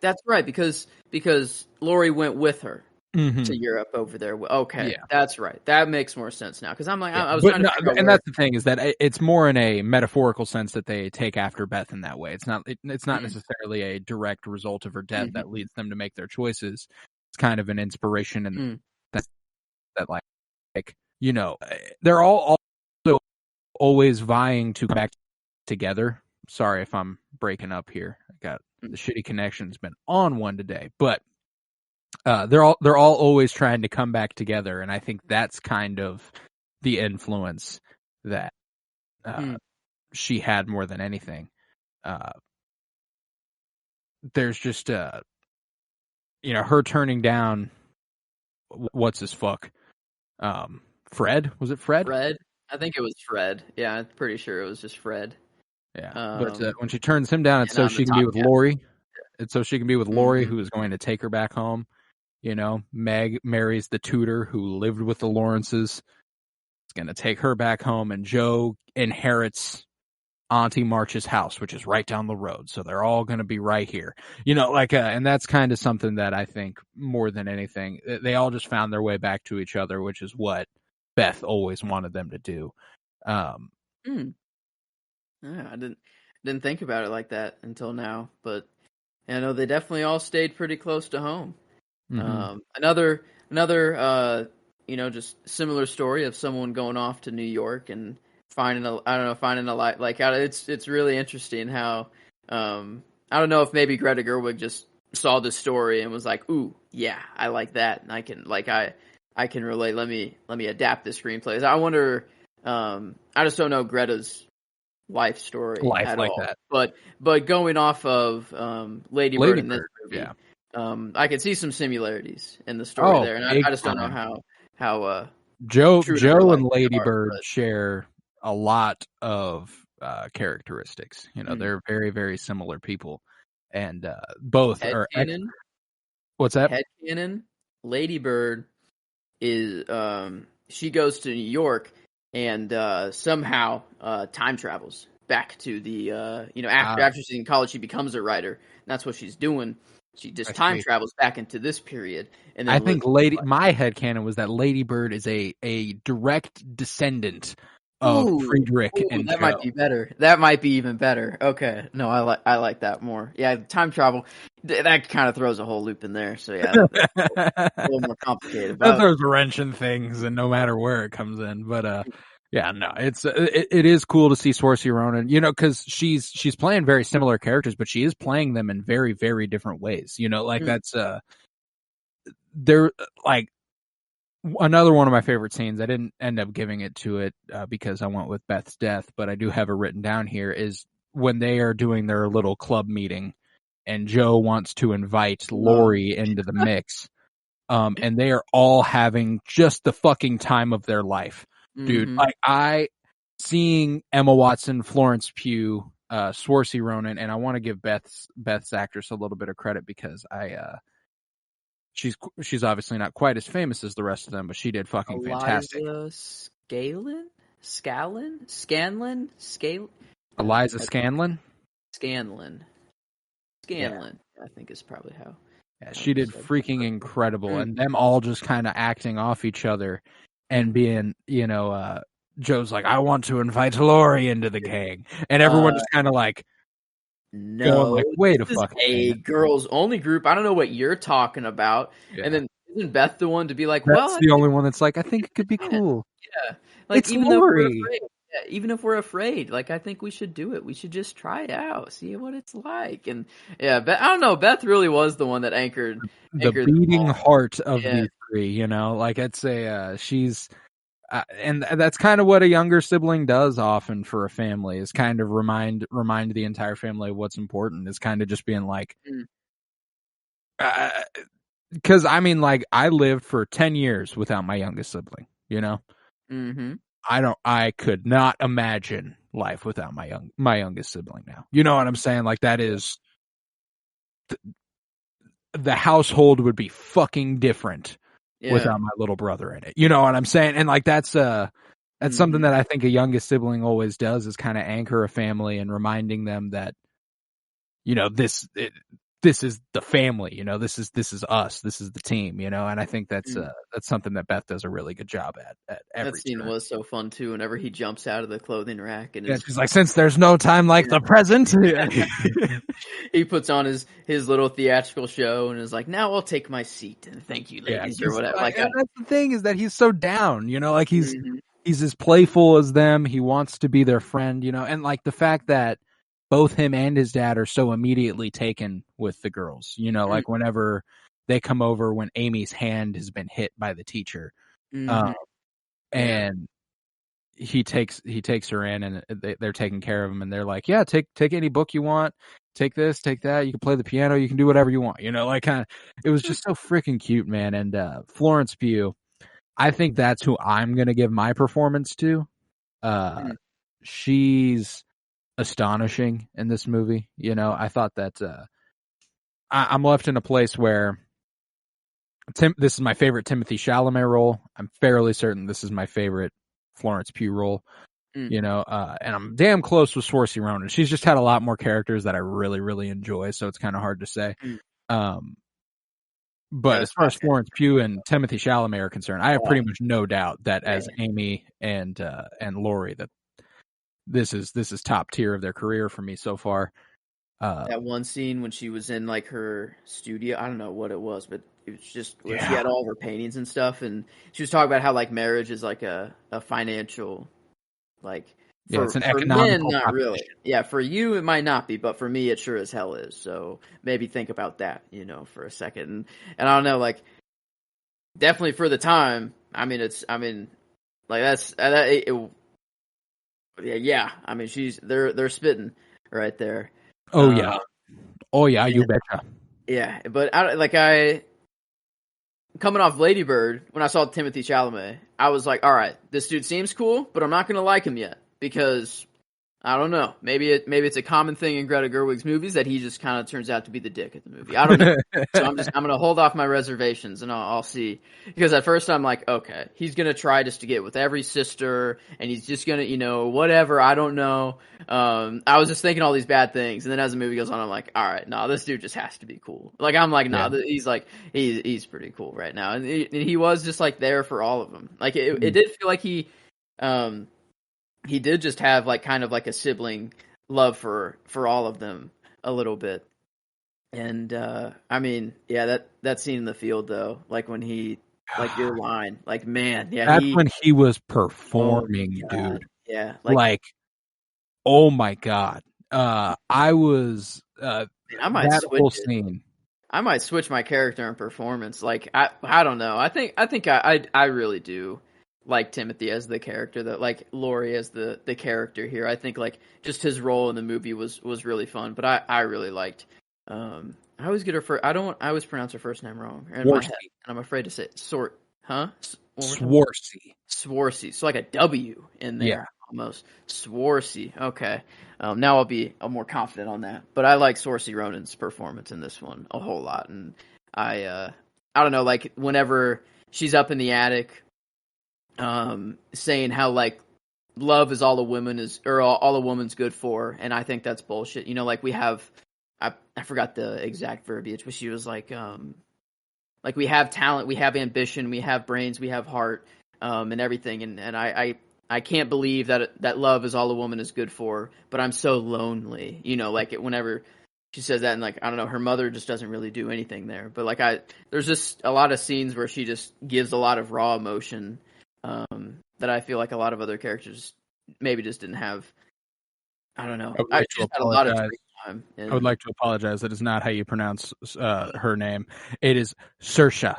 That's right, because Lori went with her to Europe over there. Okay, that's right. That makes more sense now, because I'm like, I was trying to figure out and that's the thing, is that it's more in a metaphorical sense that they take after Beth in that way. It's not necessarily a direct result of her death that leads them to make their choices. It's kind of an inspiration, and that like they're all also always vying to come back together. Sorry if I'm breaking up here. I got the shitty connection's been on one today, but they're all always trying to come back together, and I think that's kind of the influence that she had more than anything. There's just her turning down what's his fuck. Fred? Was it Fred? Fred? I think it was Fred. Yeah, I'm pretty sure it was just Fred. Yeah, but when she turns him down, it's so she can be with Lori. It's so she can be with Lori, who is going to take her back home. Meg marries the tutor who lived with the Lawrences. It's going to take her back home, and Joe inherits Auntie March's house, which is right down the road. So they're all going to be right here. And that's kind of something that I think more than anything, they all just found their way back to each other, which is what Beth always wanted them to do. Yeah, I didn't think about it like that until now, but I know they definitely all stayed pretty close to home. Another just similar story of someone going off to New York and finding a light. Like, it's really interesting how I don't know if maybe Greta Gerwig just saw this story and was like, ooh, yeah, I like that, and I can relate. Let me adapt this screenplay. I wonder. I just don't know Greta's life story at all. That. But going off of Lady Bird in this movie, I could see some similarities in the story there, and I just don't know how Joe and Lady Bird share a lot of characteristics. They're very, very similar people, and both are. What's that? Headcanon. Lady Bird is she goes to New York and somehow time travels back to the after she's in college, she becomes a writer. And that's what she's doing. She just time travels back into this period. And then I think my headcanon was that Lady Bird is a direct descendant of Friedrich and that Joe. Might be better. That might be even better. Okay, no, I like that more. Yeah, time travel, that kind of throws a whole loop in there. So yeah, a little more complicated. That throws a wrench in things, and no matter where it comes in. But Yeah, no, it is cool to see Saoirse Ronan, because she's playing very similar characters, but she is playing them in very, very different ways. That's they're like another one of my favorite scenes. I didn't end up giving it to it because I went with Beth's death, but I do have it written down here. Is when they are doing their little club meeting, and Joe wants to invite Laurie into the mix, and they are all having just the fucking time of their life. Dude, like seeing Emma Watson, Florence Pugh, Saoirse Ronan, and I want to give Beth's actress a little bit of credit because she's obviously not quite as famous as the rest of them, but she did fucking fantastic. Eliza Scanlen. I think is probably how. Yeah, she did freaking incredible, and them all just kind of acting off each other and being, Joe's like, I want to invite Laurie into the gang, and everyone just kind of like, no, like, wait a fucking minute. Girls only group. I don't know what you're talking about. Yeah. And then isn't Beth the one to be like, that's the only one that's like, I think it could be cool. Yeah, like it's Laurie. Even if we're afraid, like I think we should do it. We should just try it out, see what it's like. And yeah, I don't know. Beth really was the one that anchored the beating heart of these three. Like it's she's. And that's kind of what a younger sibling does often for a family, is kind of remind the entire family of what's important. Is kind of just being like, because I mean, like I lived for 10 years without my youngest sibling. I could not imagine life without my youngest sibling now. You know what I'm saying? Like that is the household would be fucking different. Without my little brother in it. You know what I'm saying? And like that's something that I think a youngest sibling always does, is kind of anchor a family and reminding them that, this is the family, this is us, this is the team, and I think that's something that Beth does a really good job at every That scene was so fun too, whenever he jumps out of the clothing rack and she's like, since there's no time like the present. He puts on his little theatrical show and is like, now I'll take my seat and thank you, ladies, or whatever. Like that's the thing, is that he's so down, like he's as playful as them. He wants to be their friend, and like the fact that both him and his dad are so immediately taken with the girls, like whenever they come over, when Amy's hand has been hit by the teacher, and he takes her in, and they're taking care of him, and they're like, yeah, take any book you want, take this, take that, you can play the piano, you can do whatever you want, like kind of, it was just so freaking cute, man. And Florence Pugh, I think that's who I'm gonna give my performance to. She's astonishing in this movie. I thought that I'm left in a place where this is my favorite Timothée Chalamet role. I'm fairly certain this is my favorite Florence Pugh role. And I'm damn close with Saoirse Ronan. She's just had a lot more characters that I really, really enjoy, so it's kind of hard to say. But as far as Florence Pugh and Timothée Chalamet are concerned, I have pretty much no doubt that as Amy and Laurie, that this is top tier of their career for me so far. That one scene when she was in like her studio, I don't know what it was, but it was just where she had all of her paintings and stuff, and she was talking about how like marriage is like a financial, like it's an economical men, not really. Yeah, for you it might not be, but for me it sure as hell is. So maybe think about that, for a second. And I don't know, like definitely for the time. I mean, that's yeah. I mean, they're spitting right there. Oh yeah, you betcha. Yeah, but I coming off Lady Bird, when I saw Timothée Chalamet, I was like, all right, this dude seems cool, but I'm not gonna like him yet because I don't know. Maybe it's a common thing in Greta Gerwig's movies that he just kind of turns out to be the dick at the movie. I don't know. So I'm gonna hold off my reservations and I'll see. Because at first I'm like, okay, he's gonna try just to get with every sister and he's just gonna, whatever. I don't know. I was just thinking all these bad things, and then as the movie goes on, I'm like, all right, no, this dude just has to be cool. Like I'm like, no, he's like he's pretty cool right now, and he was just like there for all of them. Like it did feel like he did just have like kind of like a sibling love for all of them a little bit. And I mean, yeah, that scene in the field though, like when he like your line. Like, man, yeah, that's when he was performing, dude. Yeah, like, oh my god. I was man, I might that switch whole it. scene. I might switch my character and performance. Like, I don't know. I think I really do like Timothy as the character, that like Laurie as the character here. I think like just his role in the movie was really fun. But I really liked. I always get her first. I always pronounce her first name wrong in my head, and I'm afraid to say it. Swartzy. So like a W in there. Yeah. Almost Swartzy. Okay. Now I'll be more confident on that. But I like Saoirse Ronan's performance in this one a whole lot, and I don't know, like whenever she's up in the attic, saying how like love is all a woman's good for, and I think that's bullshit. You know, like we have, I forgot the exact verbiage, but she was like we have talent, we have ambition, we have brains, we have heart, and everything, and I can't believe that love is all a woman is good for, but I'm so lonely. You know, like whenever she says that, and like, I don't know, her mother just doesn't really do anything there. But like there's just a lot of scenes where she just gives a lot of raw emotion, that I feel like a lot of other characters maybe just didn't have. I don't know. I just had a lot of free time. I would like to apologize. That is not how you pronounce her name. It is Saoirse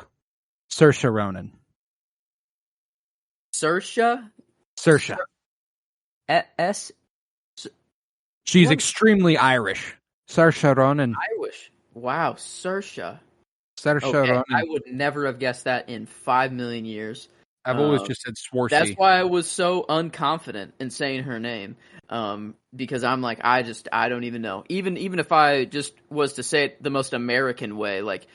Ronan. Saoirse. S. She's extremely Irish. Saoirse Ronan. Irish. Wow, Saoirse. Saoirse Ronan. I would never have guessed that in 5 million years. I've always just said Swartzy. That's why I was so unconfident in saying her name. Because I'm like, I don't even know. Even if I just was to say it the most American way, like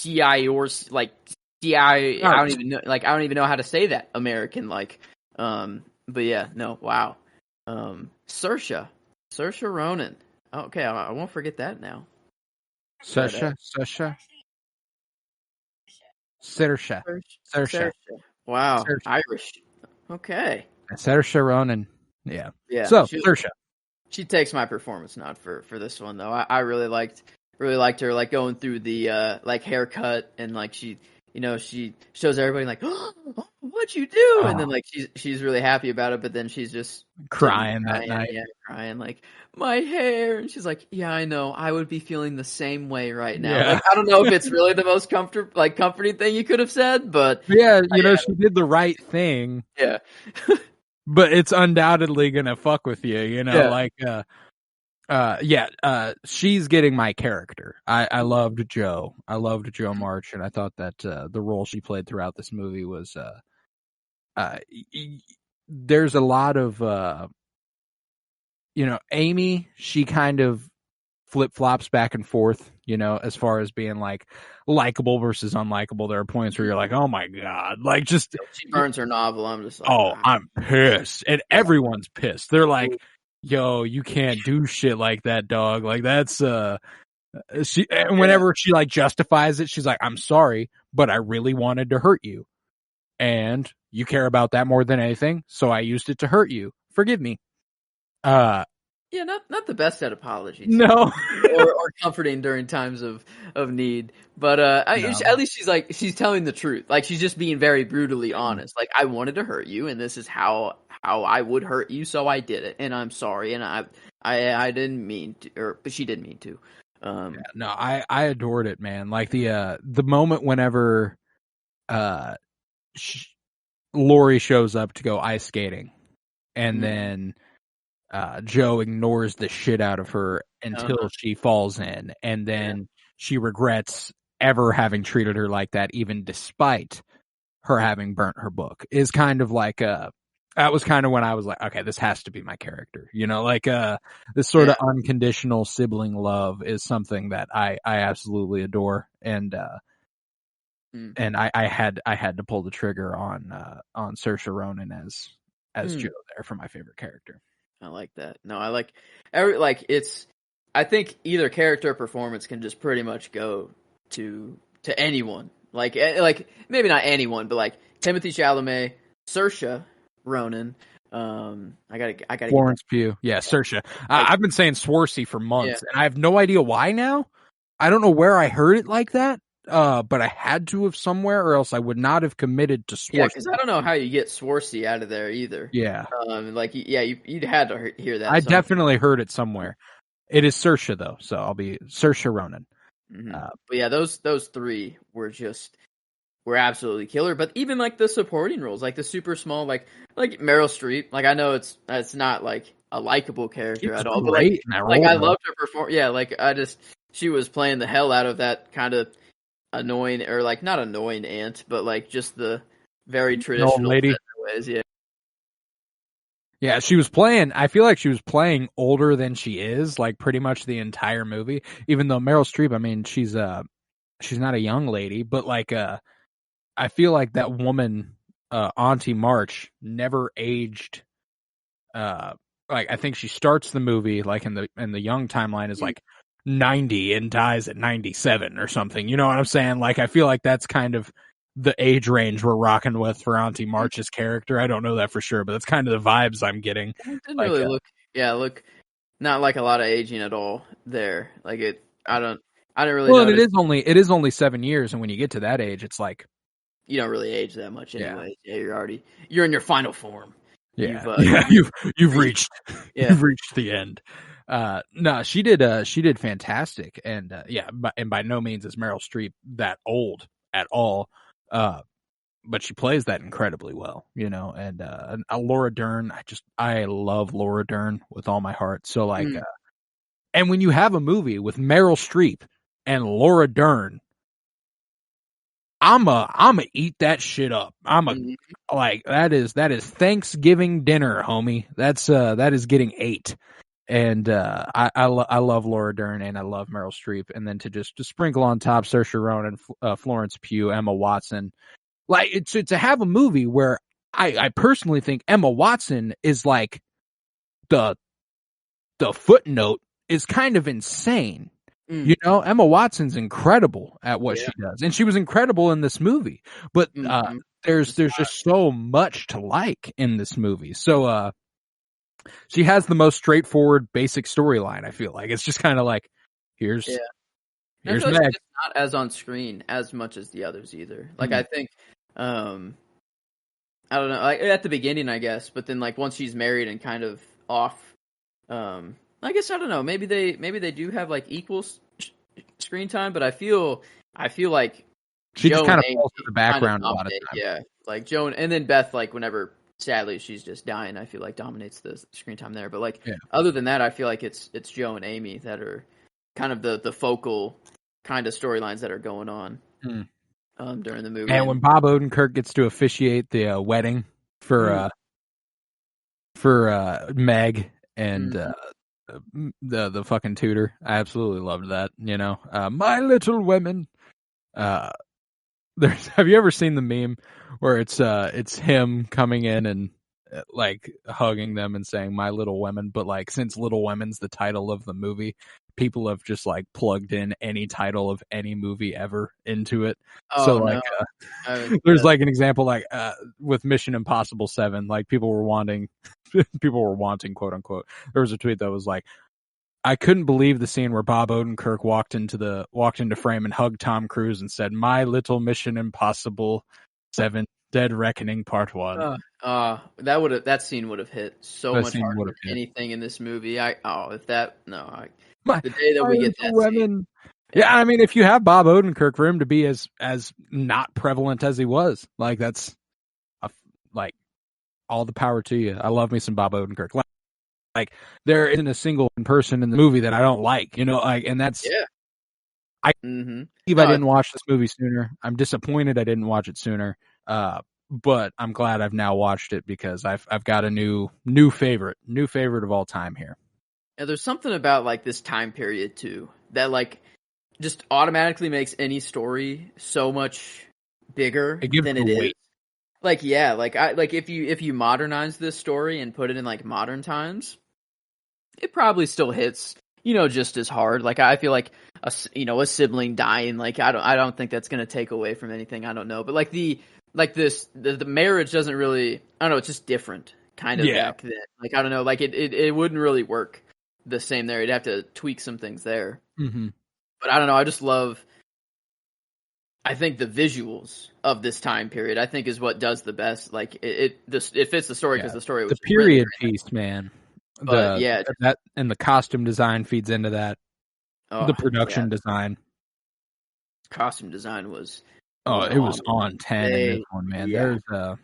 I don't even know. Like, I don't even know how to say that American. Like, but yeah, no, wow. Saoirse Ronan. Okay, I won't forget that now. Saoirse. Wow, Saoirse. Irish. Okay. Saoirse Ronan. Yeah. So Saoirse. She takes my performance nod for this one though. I really liked her, like going through the like haircut, and like she shows everybody like, oh, what'd you do? And then like she's really happy about it, but then she's just crying that night. Yeah, crying like, my hair. And she's like, yeah, I know. I would be feeling the same way right now. Yeah. Like, I don't know if it's really the most comforting thing you could have said, but yeah, she did the right thing. Yeah. But it's undoubtedly gonna fuck with you, she's getting my character. I loved Jo. I loved Jo March, and I thought that the role she played throughout this movie was there's a lot of Amy, she kind of flip-flops back and forth, as far as being like likable versus unlikable. There are points where you're like, oh my god, like just she burns her novel. I'm just like, I'm pissed, and everyone's pissed. They're like, yo, you can't do shit like that, dog. Like that's whenever she like justifies it, she's like, I'm sorry, but I really wanted to hurt you, and you care about that more than anything, so I used it to hurt you. Forgive me. Yeah, not the best at apologies. No. or comforting during times of need. But at least she's telling the truth. Like, she's just being very brutally honest. Like, I wanted to hurt you, and this is how I would hurt you, so I did it, and I'm sorry, and I didn't mean to, but she didn't mean to. I adored it, man. Like the moment whenever Laurie shows up to go ice skating, and then Jo ignores the shit out of her until she falls in, and then she regrets ever having treated her like that, even despite her having burnt her book, is kind of like that was kind of when I was like, okay, this has to be my character. This sort of unconditional sibling love is something that I absolutely adore, and I had to pull the trigger on Saoirse Ronan as Jo there for my favorite character. I like that. No, I like I think either character or performance can just pretty much go to anyone. Like maybe not anyone, but like Timothée Chalamet, Saoirse Ronan. I gotta Florence Pugh. Yeah, Saoirse. I've been saying Swartzy for months, and I have no idea why now. I don't know where I heard it like that, but I had to have somewhere, or else I would not have committed to Swarzy. Yeah, because I don't know how you get Swarzy out of there either. Yeah. You'd had to hear that. I definitely heard it somewhere. It is Saoirse though, so I'll be Saoirse Ronan. Mm-hmm. But yeah, those three were absolutely killer. But even like the supporting roles, like the super small, like Meryl Streep. Like I know it's not like a likable character at all, but like I loved her perform. Yeah, like she was playing the hell out of that kind of annoying, or like not annoying aunt, but like just the very traditional lady ways. Yeah. Yeah, she was playing. I feel like she was playing older than she is, like pretty much the entire movie. Even though Meryl Streep, I mean, she's not a young lady, but like I feel like that woman, Auntie March, never aged. Like I think she starts the movie like in the young timeline is like 90 and dies at 97 or something. You know what I'm saying? Like I feel like that's kind of the age range we're rocking with for Auntie March's character. I don't know that for sure, but that's kind of the vibes I'm getting. It didn't really look not like a lot of aging at all there. Like I didn't really. Well, it is only 7 years, and when you get to that age, it's like you don't really age that much anyway. Yeah, you're in your final form. Yeah, you've reached you've reached the end. No, she did fantastic, and and by no means is Meryl Streep that old at all. But she plays that incredibly well, you know, and Laura Dern, I love Laura Dern with all my heart. So like, and when you have a movie with Meryl Streep and Laura Dern, I'ma eat that shit up. Like that is Thanksgiving dinner, homie. That is getting ate. And I love Laura Dern and I love Meryl Streep, and then to sprinkle on top Saoirse Ronan, Florence Pugh, Emma Watson. Like to have a movie where I personally think Emma Watson is like the footnote is kind of insane. You know, Emma Watson's incredible at what she does, and she was incredible in this movie. But there's just so much to like in this movie. So she has the most straightforward, basic storyline. I feel like it's just kind of like here's Meg. Like it's not as on screen as much as the others either. Like I think, I don't know, like at the beginning, I guess, but then like once she's married and kind of off, I guess I don't know. Maybe they do have like equal screen time, but I feel like she just kind of falls to the background a lot of times. Yeah, like Joan, and then Beth, like whenever sadly she's just dying, I feel like dominates the screen time there. But like other than that, I feel like it's Joe and Amy that are kind of the focal kind of storylines that are going on during the movie. And when Bob Odenkirk gets to officiate the wedding for Meg and the fucking tutor, I absolutely loved that. You know, My Little Women. Have you ever seen the meme where it's him coming in and like hugging them and saying "My Little Women," but like since Little Women's the title of the movie, people have just like plugged in any title of any movie ever into it. There's like an example like with Mission Impossible 7, like people were wanting quote unquote. There was a tweet that was like, I couldn't believe the scene where Bob Odenkirk walked into frame and hugged Tom Cruise and said, "My Little Mission Impossible 7 Dead Reckoning Part 1." That scene would have hit so much harder than anything in this movie. The day that we get that scene. Yeah, I mean, if you have Bob Odenkirk, for him to be as not prevalent as he was, like that's like all the power to you. I love me some Bob Odenkirk. Like there isn't a single person in the movie that I don't like, you know, like, and that's, I didn't watch this movie sooner. I'm disappointed I didn't watch it sooner. But I'm glad I've now watched it because I've got a new favorite of all time here. Yeah, there's something about like this time period too that like just automatically makes any story so much bigger than it is. Like if you modernize this story and put it in like modern times, it probably still hits, you know, just as hard. Like I feel like a sibling dying, like I don't think that's gonna take away from anything. I don't know, but like the marriage doesn't really, I don't know, it's just different kind of back then. Like I don't know, like it wouldn't really work the same there. You'd have to tweak some things there. But I don't know, I just love I think the visuals of this time period, I think, is what does the best. Like it fits the story because the story was the period really piece, man. But that and the costume design feeds into that. The production design, costume design was it was on 10 in this one, man. Yeah.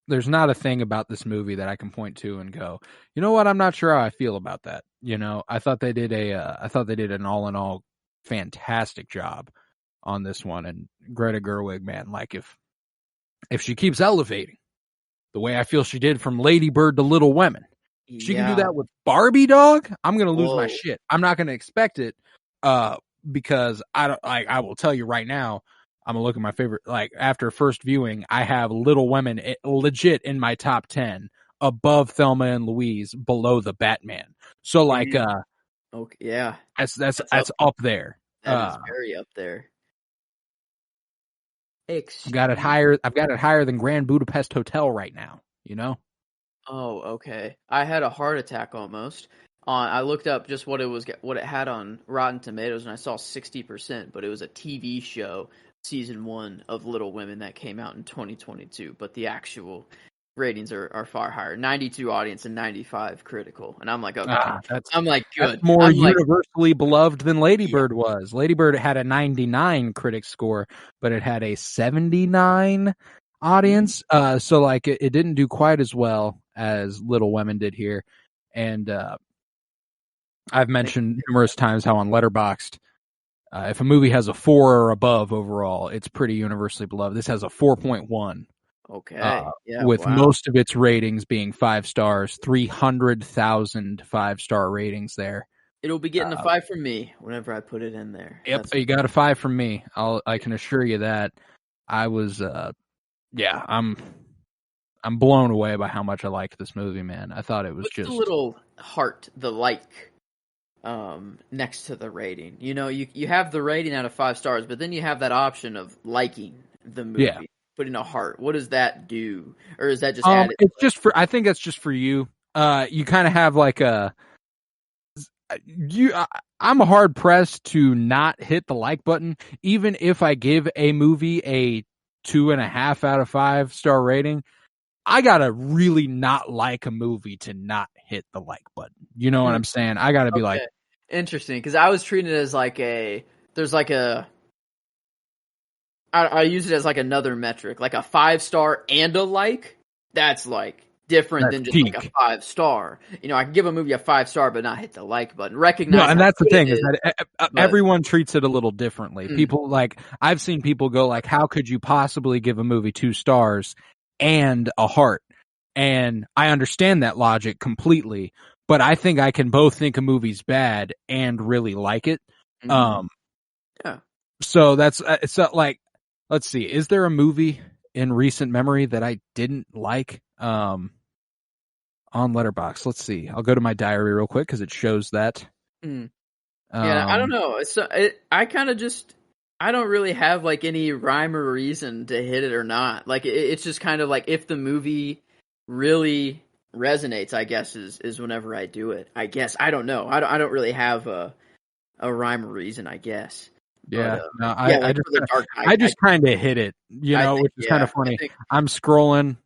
There's not a thing about this movie that I can point to and go, you know what? I'm not sure how I feel about that. You know, I thought they did an all in all fantastic job on this one. And Greta Gerwig, man, like if she keeps elevating the way I feel she did from Lady Bird to Little Women, she can do that with Barbie, dog. I'm gonna lose my shit. I'm not gonna expect it, because I will tell you right now. I'm gonna look at my favorite. Like after first viewing, I have Little Women legit in my top 10, above Thelma and Louise, below the Batman. So like, okay, yeah, that's up there. That is very up there. I've got it higher than Grand Budapest Hotel right now. You know. Oh, okay. I had a heart attack almost. I looked up just what it had on Rotten Tomatoes, and I saw 60%, but it was a TV show. Season 1 of Little Women that came out in 2022, but the actual ratings are far higher. 92 audience and 95 critical, and I'm like, okay, I'm like, good. That's more universally beloved than Lady Bird was. Lady Bird had a 99 critic score, but it had a 79 audience. So like it didn't do quite as well as Little Women did here, and I've mentioned numerous times how on Letterboxd, if a movie has a 4 or above overall, it's pretty universally beloved. This has a 4.1. Okay. With most of its ratings being 5 stars, 300,000 5-star ratings there. It'll be getting a 5 from me whenever I put it in there. Yep, you got a 5 from me. I can assure you that. I was, I'm blown away by how much I liked this movie, man. I thought it was just a little heart, the like. Next to the rating, you know, you have the rating out of 5 stars, but then you have that option of liking the movie, putting a heart. What does that do, or is that just added? It's just for. I think that's just for you. You kind of have like I'm hard pressed to not hit the like button, even if I give a movie a 2.5 out of 5 star rating. I gotta really not like a movie to not hit the like button. You know what I'm saying? I gotta be like, interesting, because I was treating it as like I use it as like another metric, like a 5-star and a like. That's like different than just like a 5-star. You know, I can give a movie a 5-star, but not hit the like button. Recognize. No, and that's the thing is that everyone treats it a little differently. People like I've seen people go like, how could you possibly give a movie 2 stars and a heart? And I understand that logic completely, but I think I can both think a movie's bad and really like it. So that's it's like, let's see, is there a movie in recent memory that I didn't like on Letterboxd? Let's see. I'll go to my diary real quick because it shows that. Yeah, I don't know. I don't really have like any rhyme or reason to hit it or not. Like it's just kind of like if the movie really resonates, I guess is whenever I do it. I guess I don't know. I don't really have a rhyme or reason, I guess. Yeah, but, I just kind of hit it, you know, which is kind of funny. I'm scrolling.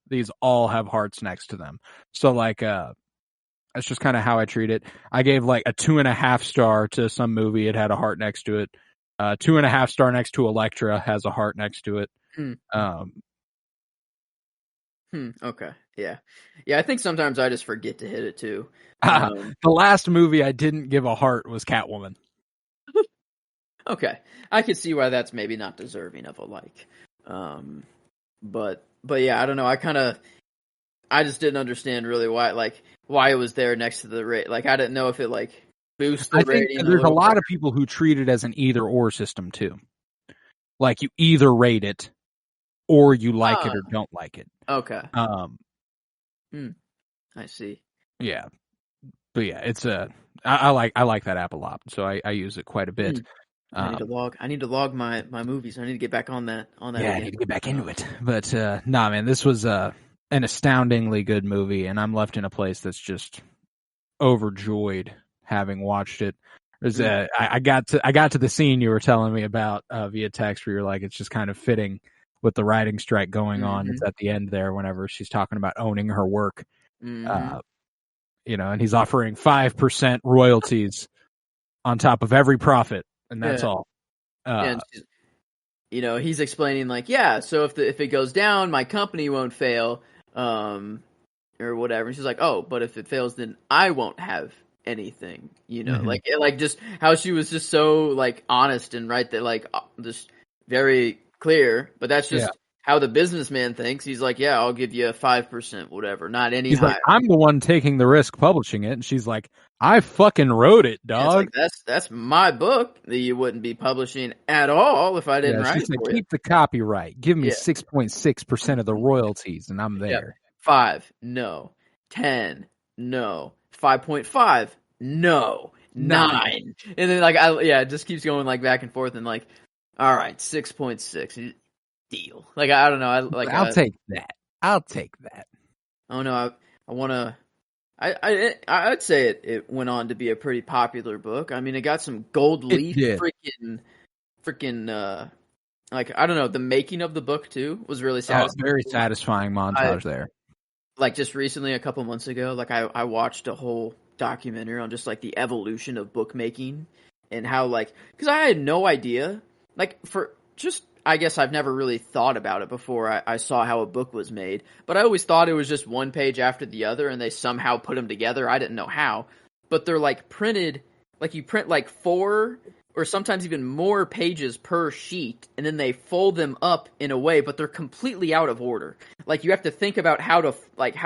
These all have hearts next to them. So like, that's just kind of how I treat it. I gave like a 2.5 star to some movie. It had a heart next to it. 2.5 star next to Elektra has a heart next to it. Okay. Yeah. I think sometimes I just forget to hit it too. The last movie I didn't give a heart was Catwoman. Okay. I could see why that's maybe not deserving of a like. But yeah, I don't know. I just didn't understand really why it was there next to the rate. Like I didn't know if it like boosts the rating. There's a lot of people who treat it as an either or system too. Like you either rate it or you like it or don't like it. Okay. I see. Yeah. But yeah, it's I like that app a lot, so I use it quite a bit. I need to log my movies. I need to get back on that. Yeah, again. I need to get back into it. But nah, man, this was an astoundingly good movie, and I'm left in a place that's just overjoyed having watched it. I got to the scene you were telling me about via text where you're like, it's just kind of fitting with the writing strike going on. It's at the end there whenever she's talking about owning her work, and he's offering 5% royalties on top of every profit, and that's all. And he's explaining like, so if it goes down, my company won't fail, or whatever. And she's like, oh, but if it fails, then I won't have anything, like just how she was just so like honest and right that like just very clear, but that's just how the businessman thinks. He's like, yeah, I'll give you 5%, whatever, not any He's higher. Like, I'm the one taking the risk publishing it, and she's like, I fucking wrote it, dog. Like, that's my book that you wouldn't be publishing at all if I didn't write it for you. Keep the copyright. Give me 6.6% of the royalties, and I'm there. 5, no. 10, no. 5.5, no. 9. And then like it just keeps going like back and forth and like, all right, 6.6 deal. Like I don't know. I'll take that. I'll take that. Oh no, I want to. I'd say it went on to be a pretty popular book. I mean, it got some gold leaf freaking like I don't know. The making of the book too was really satisfying. Very satisfying montage there. Like just recently, a couple months ago, like I watched a whole documentary on just like the evolution of bookmaking and how like because I had no idea like I guess I've never really thought about it before I saw how a book was made, but I always thought it was just one page after the other and they somehow put them together. I didn't know how, but they're like printed, like you print like 4 or sometimes even more pages per sheet and then they fold them up in a way, but they're completely out of order. Like you have to think about how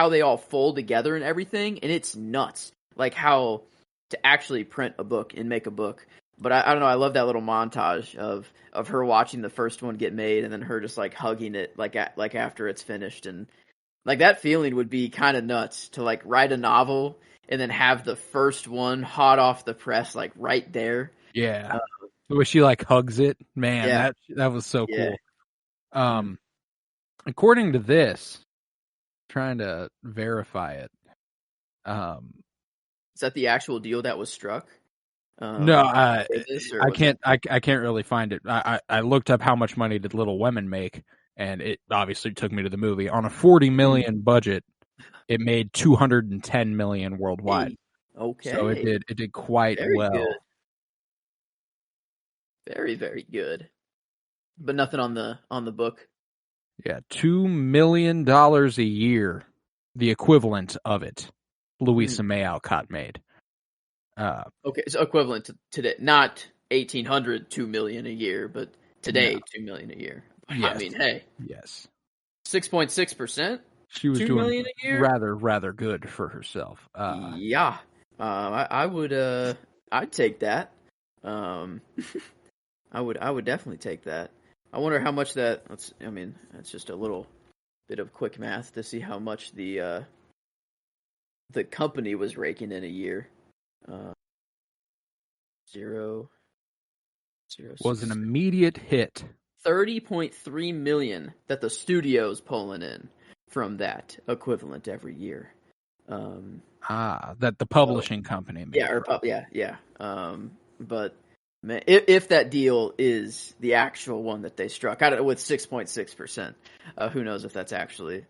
they all fold together and everything. And it's nuts. Like how to actually print a book and make a book. But I don't know. I love that little montage of her watching the first one get made and then her just like hugging it like after it's finished. And like that feeling would be kind of nuts to like write a novel and then have the first one hot off the press, like right there. Yeah. The way she like hugs it, man, that was so cool. According to this, trying to verify it. Is that the actual deal that was struck? No, I can't really find it. I looked up how much money did Little Women make, and it obviously took me to the movie. On a $40 million budget, it made $210 million worldwide. Okay, so it did quite well. Good. Very, very good. But nothing on the book. Yeah, $2 million a year, the equivalent of it. Louisa May Alcott made. Okay, so equivalent to today, not 1800 $2 million a year, but today $2 million a year. Yes. I mean, hey, 6.6%. She was $2 doing million a year? rather good for herself. I would I'd take that. I would definitely take that. I wonder how much that. That's just a little bit of quick math to see how much the company was raking in a year. 0 was an immediate hit. 30.3 million that the studio's pulling in from that equivalent every year. That the publishing company made. But man, if that deal is the actual one that they struck, I don't know, with 6.6%, who knows if that's actually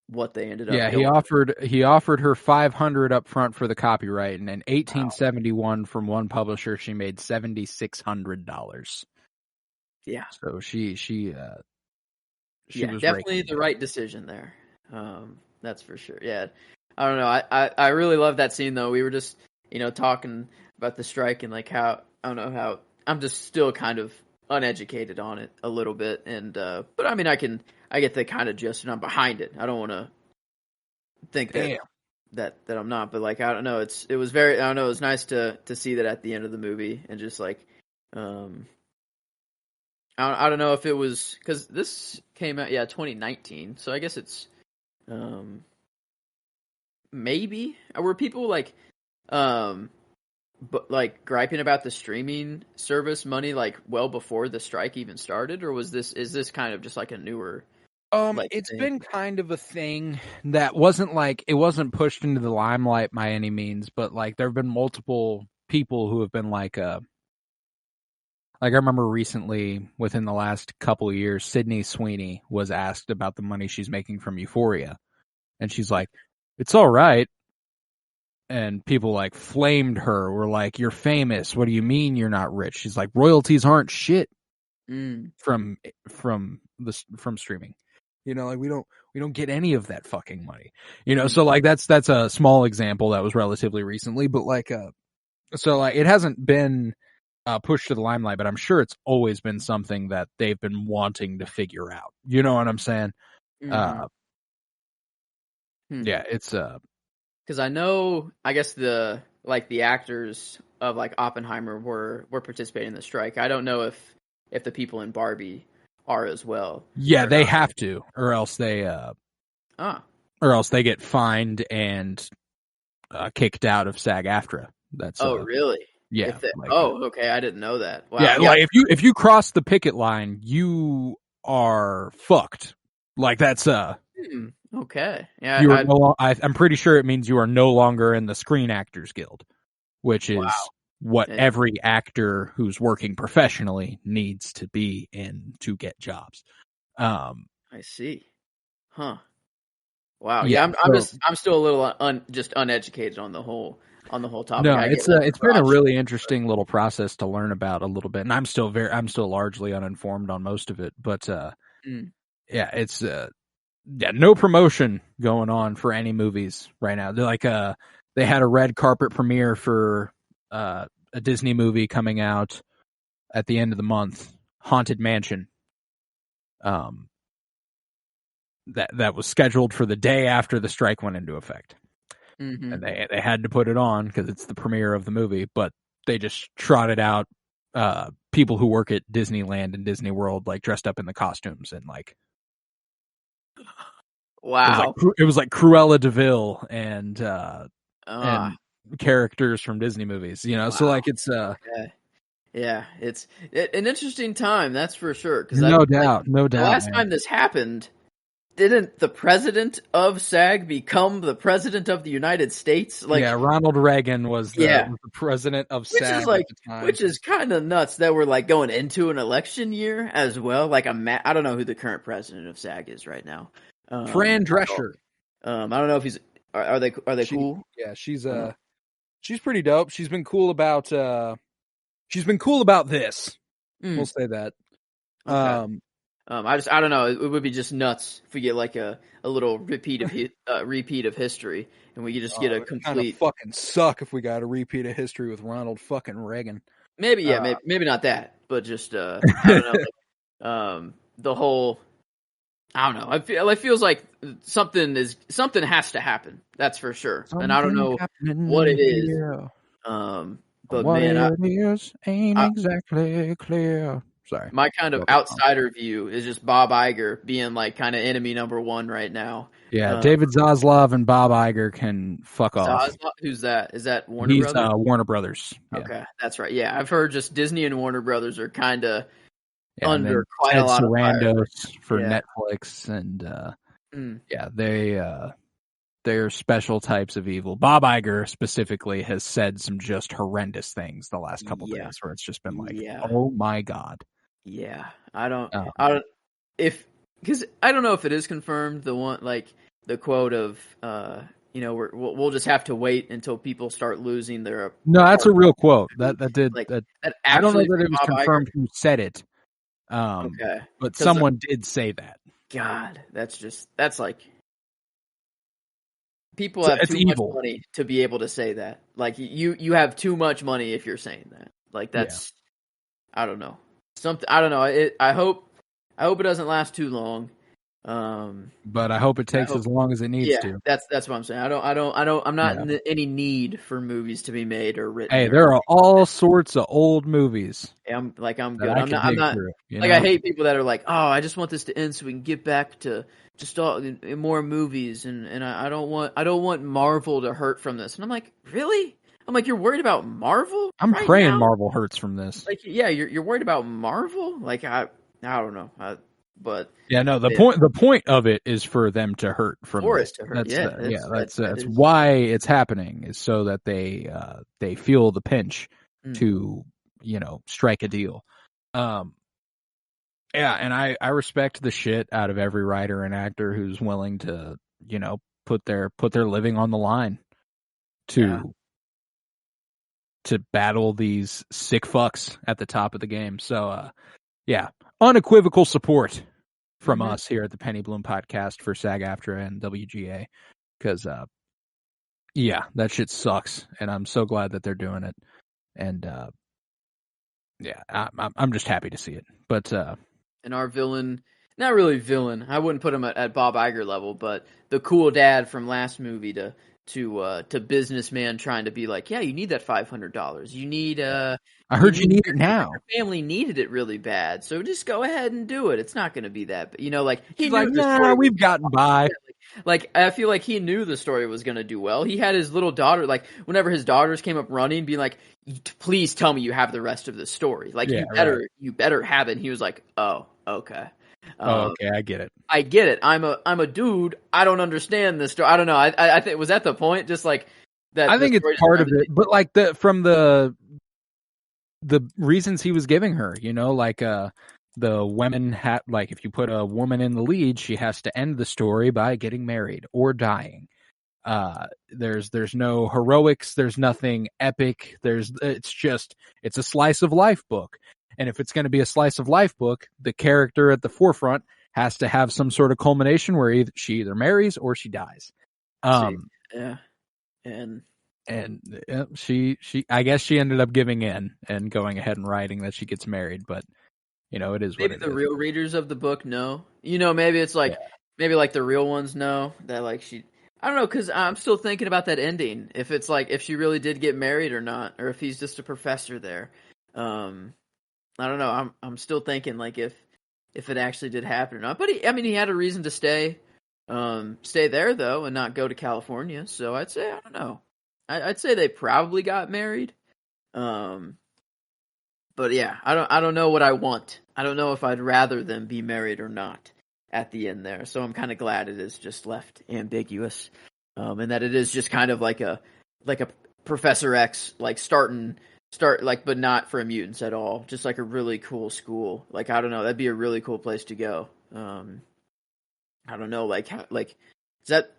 what they ended up. Yeah, he offered her $500 up front for the copyright, and in 1871 from one publisher, she made $7,600. Yeah. So she was definitely the right decision there. That's for sure. Yeah. I don't know. I really love that scene though. We were just, talking about the strike and like how I'm just still kind of uneducated on it a little bit. And, but I mean, I get the kind of gist and I'm behind it. I don't want to think that I'm not, but like, I don't know. It was nice to see that at the end of the movie and just like, I don't know if it was because this came out 2019, so I guess it's maybe were people like but like griping about the streaming service money like well before the strike even started, or is this kind of just like a newer it's thing? Been kind of a thing that wasn't pushed into the limelight by any means, but like there have been multiple people who have been like I remember recently, within the last couple of years, Sydney Sweeney was asked about the money she's making from Euphoria. And she's like, it's all right. And people like flamed her, were like, you're famous. What do you mean you're not rich? She's like, royalties aren't shit from streaming. You know, like we don't get any of that fucking money. You know, so like that's a small example that was relatively recently, but like so like it hasn't been pushed to the limelight, but I'm sure it's always been something that they've been wanting to figure out. You know what I'm saying? Yeah, it's because I guess the actors of like Oppenheimer were participating in the strike. I don't know if the people in Barbie are as well. Yeah, they have to, or else they get fined and kicked out of SAG-AFTRA. That's really? Yeah. Okay, I didn't know that. Wow. Yeah, like if you cross the picket line, you are fucked. Like that's okay. Yeah, I'm pretty sure it means you are no longer in the Screen Actors Guild, which is what every actor who's working professionally needs to be in to get jobs. I see. Huh. Wow. Yeah, I'm still a little just uneducated on the whole topic. No, it's been a really interesting little process to learn about a little bit, and I'm still largely uninformed on most of it. But yeah, it's no promotion going on for any movies right now. They're like they had a red carpet premiere for a Disney movie coming out at the end of the month, Haunted Mansion. That was scheduled for the day after the strike went into effect. And they had to put it on because it's the premiere of the movie, but they just trotted out people who work at Disneyland and Disney World like dressed up in the costumes and like wow. It was like Cruella DeVille and characters from Disney movies, you know. Wow. So like it's yeah, it's an interesting time, that's for sure. Because no doubt. The last time this happened, didn't the president of SAG become the president of the United States? Like, yeah, Ronald Reagan was the president of SAG at the time. Which is kind of nuts that we're like going into an election year as well. Like I don't know who the current president of SAG is right now. Fran Drescher. I don't know if he's. Are they cool? Yeah, she's pretty dope. She's been cool about this. We'll say that. Okay. I don't know. It would be just nuts if we get like a little repeat of history, and we could just get a complete. Kind of fucking suck if we got a repeat of history with Ronald fucking Reagan. Maybe maybe not that, but just I don't know. The whole. I don't know. It feels like something has to happen. That's for sure, and I don't know what it is. But what man, it is ain't exactly clear. Sorry. My kind of outsider view is just Bob Iger being like kind of enemy number one right now. Yeah, David Zaslav and Bob Iger can fuck off. Zaslav? Who's that? Is that Warner Brothers? He's Warner Brothers. Yeah. Okay, that's right. Yeah, I've heard just Disney and Warner Brothers are kind of under quite Ted a lot Sarandos of fire. For Netflix, and they're special types of evil. Bob Iger specifically has said some just horrendous things the last couple days, where it's just been like, oh my god. Yeah, I don't know if it is confirmed. The one like the quote of we'll just have to wait until people start losing their. No, that's a real quote. That did. Like, that I don't know that it was Bob confirmed Iger. Who said it. Okay, but someone did say that. God, that's like people have too much money to be able to say that. Like you have too much money if you're saying that. Like that's I don't know. Something I don't know. I hope it doesn't last too long. But I hope it takes as long as it needs to. That's what I'm saying. I'm not in any need for movies to be made or written. Hey, there are all sorts of old movies. I'm good. I'm not like I hate people that are like, oh, I just want this to end so we can get back to just more movies, and I don't want Marvel to hurt from this. And I'm like, really? I'm like, you're worried about Marvel? I'm right praying now? Marvel hurts from this. Like, yeah, you're worried about Marvel? Like, I don't know. But the point of it is for them to hurt from for this. it to hurt. That's why it's happening, is so that they feel the pinch to strike a deal. And I respect the shit out of every writer and actor who's willing to put their living on the line to battle these sick fucks at the top of the game. So unequivocal support from us here at the Penny Bloom Podcast for SAG-AFTRA and WGA, because that shit sucks, and I'm so glad that they're doing it. And I'm just happy to see it. But and our villain, not really villain, I wouldn't put him at Bob Iger level, but the cool dad from last movie to businessman trying to be like, yeah, you need that $500. You need I heard you need it now. Your family needed it really bad, so just go ahead and do it. It's not going to be that, but he's like, nah, we've gotten by. Like I feel like he knew the story was going to do well. He had his little daughter, like whenever his daughters came up running, being like, please tell me you have the rest of the story. Like you better have it. And he was like, oh, okay. Okay, I get it. I'm a dude. I don't understand this story. I don't know. I think, was that the point? Just like that. I think it's part of it, but like from the reasons he was giving her, the women like if you put a woman in the lead, she has to end the story by getting married or dying. There's no heroics. There's nothing epic. It's a slice of life book. And if it's going to be a slice of life book, the character at the forefront has to have some sort of culmination where she either marries or she dies. She I guess she ended up giving in and going ahead and writing that she gets married, but it is maybe what it the is. real readers of the book know. Maybe it's like maybe like the real ones know that like she. I don't know, because I'm still thinking about that ending. If it's like if she really did get married or not, or if he's just a professor there. I don't know. I'm still thinking like if it actually did happen or not. But he had a reason to stay there though and not go to California. So I'd say I don't know. I'd say they probably got married. But yeah, I don't know what I want. I don't know if I'd rather them be married or not at the end there. So I'm kind of glad it is just left ambiguous, and that it is just kind of like a Professor X like start like, but not for mutants at all. Just like a really cool school. Like I don't know, that'd be a really cool place to go. I don't know, like is that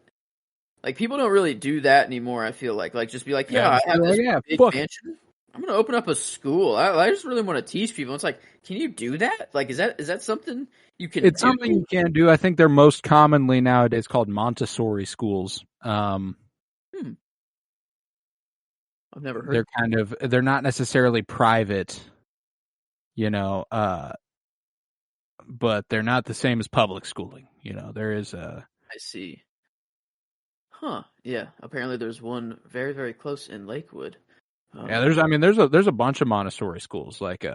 like people don't really do that anymore. I feel like just be like, I have this big mansion. I'm gonna open up a school. I just really want to teach people. It's like, can you do that? Like, is that something you can? It's something you can do. I think they're most commonly nowadays called Montessori schools. I've never heard. They're not necessarily private, but they're not the same as public schooling. There is a. I see. Huh. Yeah. Apparently, there's one very, very close in Lakewood. There's a bunch of Montessori schools. Like,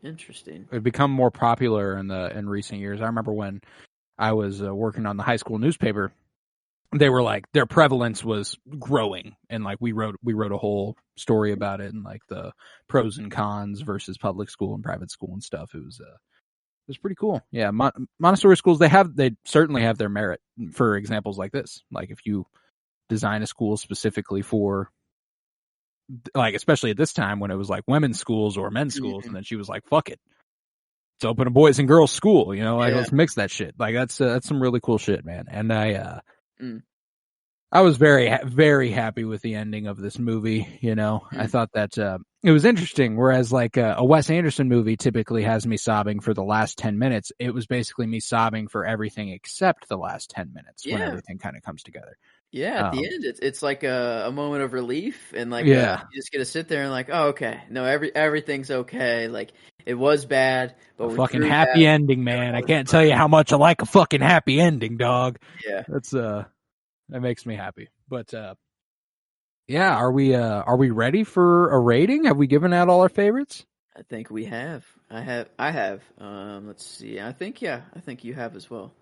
interesting. They've become more popular in recent years. I remember when I was working on the high school newspaper. They were like their prevalence was growing, and like we wrote a whole story about it and like the pros and cons versus public school and private school and stuff. It was pretty cool. Yeah, Montessori schools they certainly have their merit for examples like this. Like if you design a school specifically for like, especially at this time when it was like women's schools or men's schools, and then she was like, "Fuck it, let's open a boys and girls school." Let's mix that shit. Like that's some really cool shit, man. And I was very, very happy with the ending of this movie. I thought that it was interesting. Whereas like a Wes Anderson movie typically has me sobbing for the last 10 minutes. It was basically me sobbing for everything except the last 10 minutes when everything kind of comes together. Yeah, at the end, it's like a moment of relief, and like you just get to sit there and like, oh, okay, no, everything's okay. Like it was bad, but we're fucking happy ending, man. I can't tell you how much I like a fucking happy ending, dog. Yeah, that's that makes me happy. But are we ready for a rating? Have we given out all our favorites? I think we have. I have. Let's see. I think you have as well.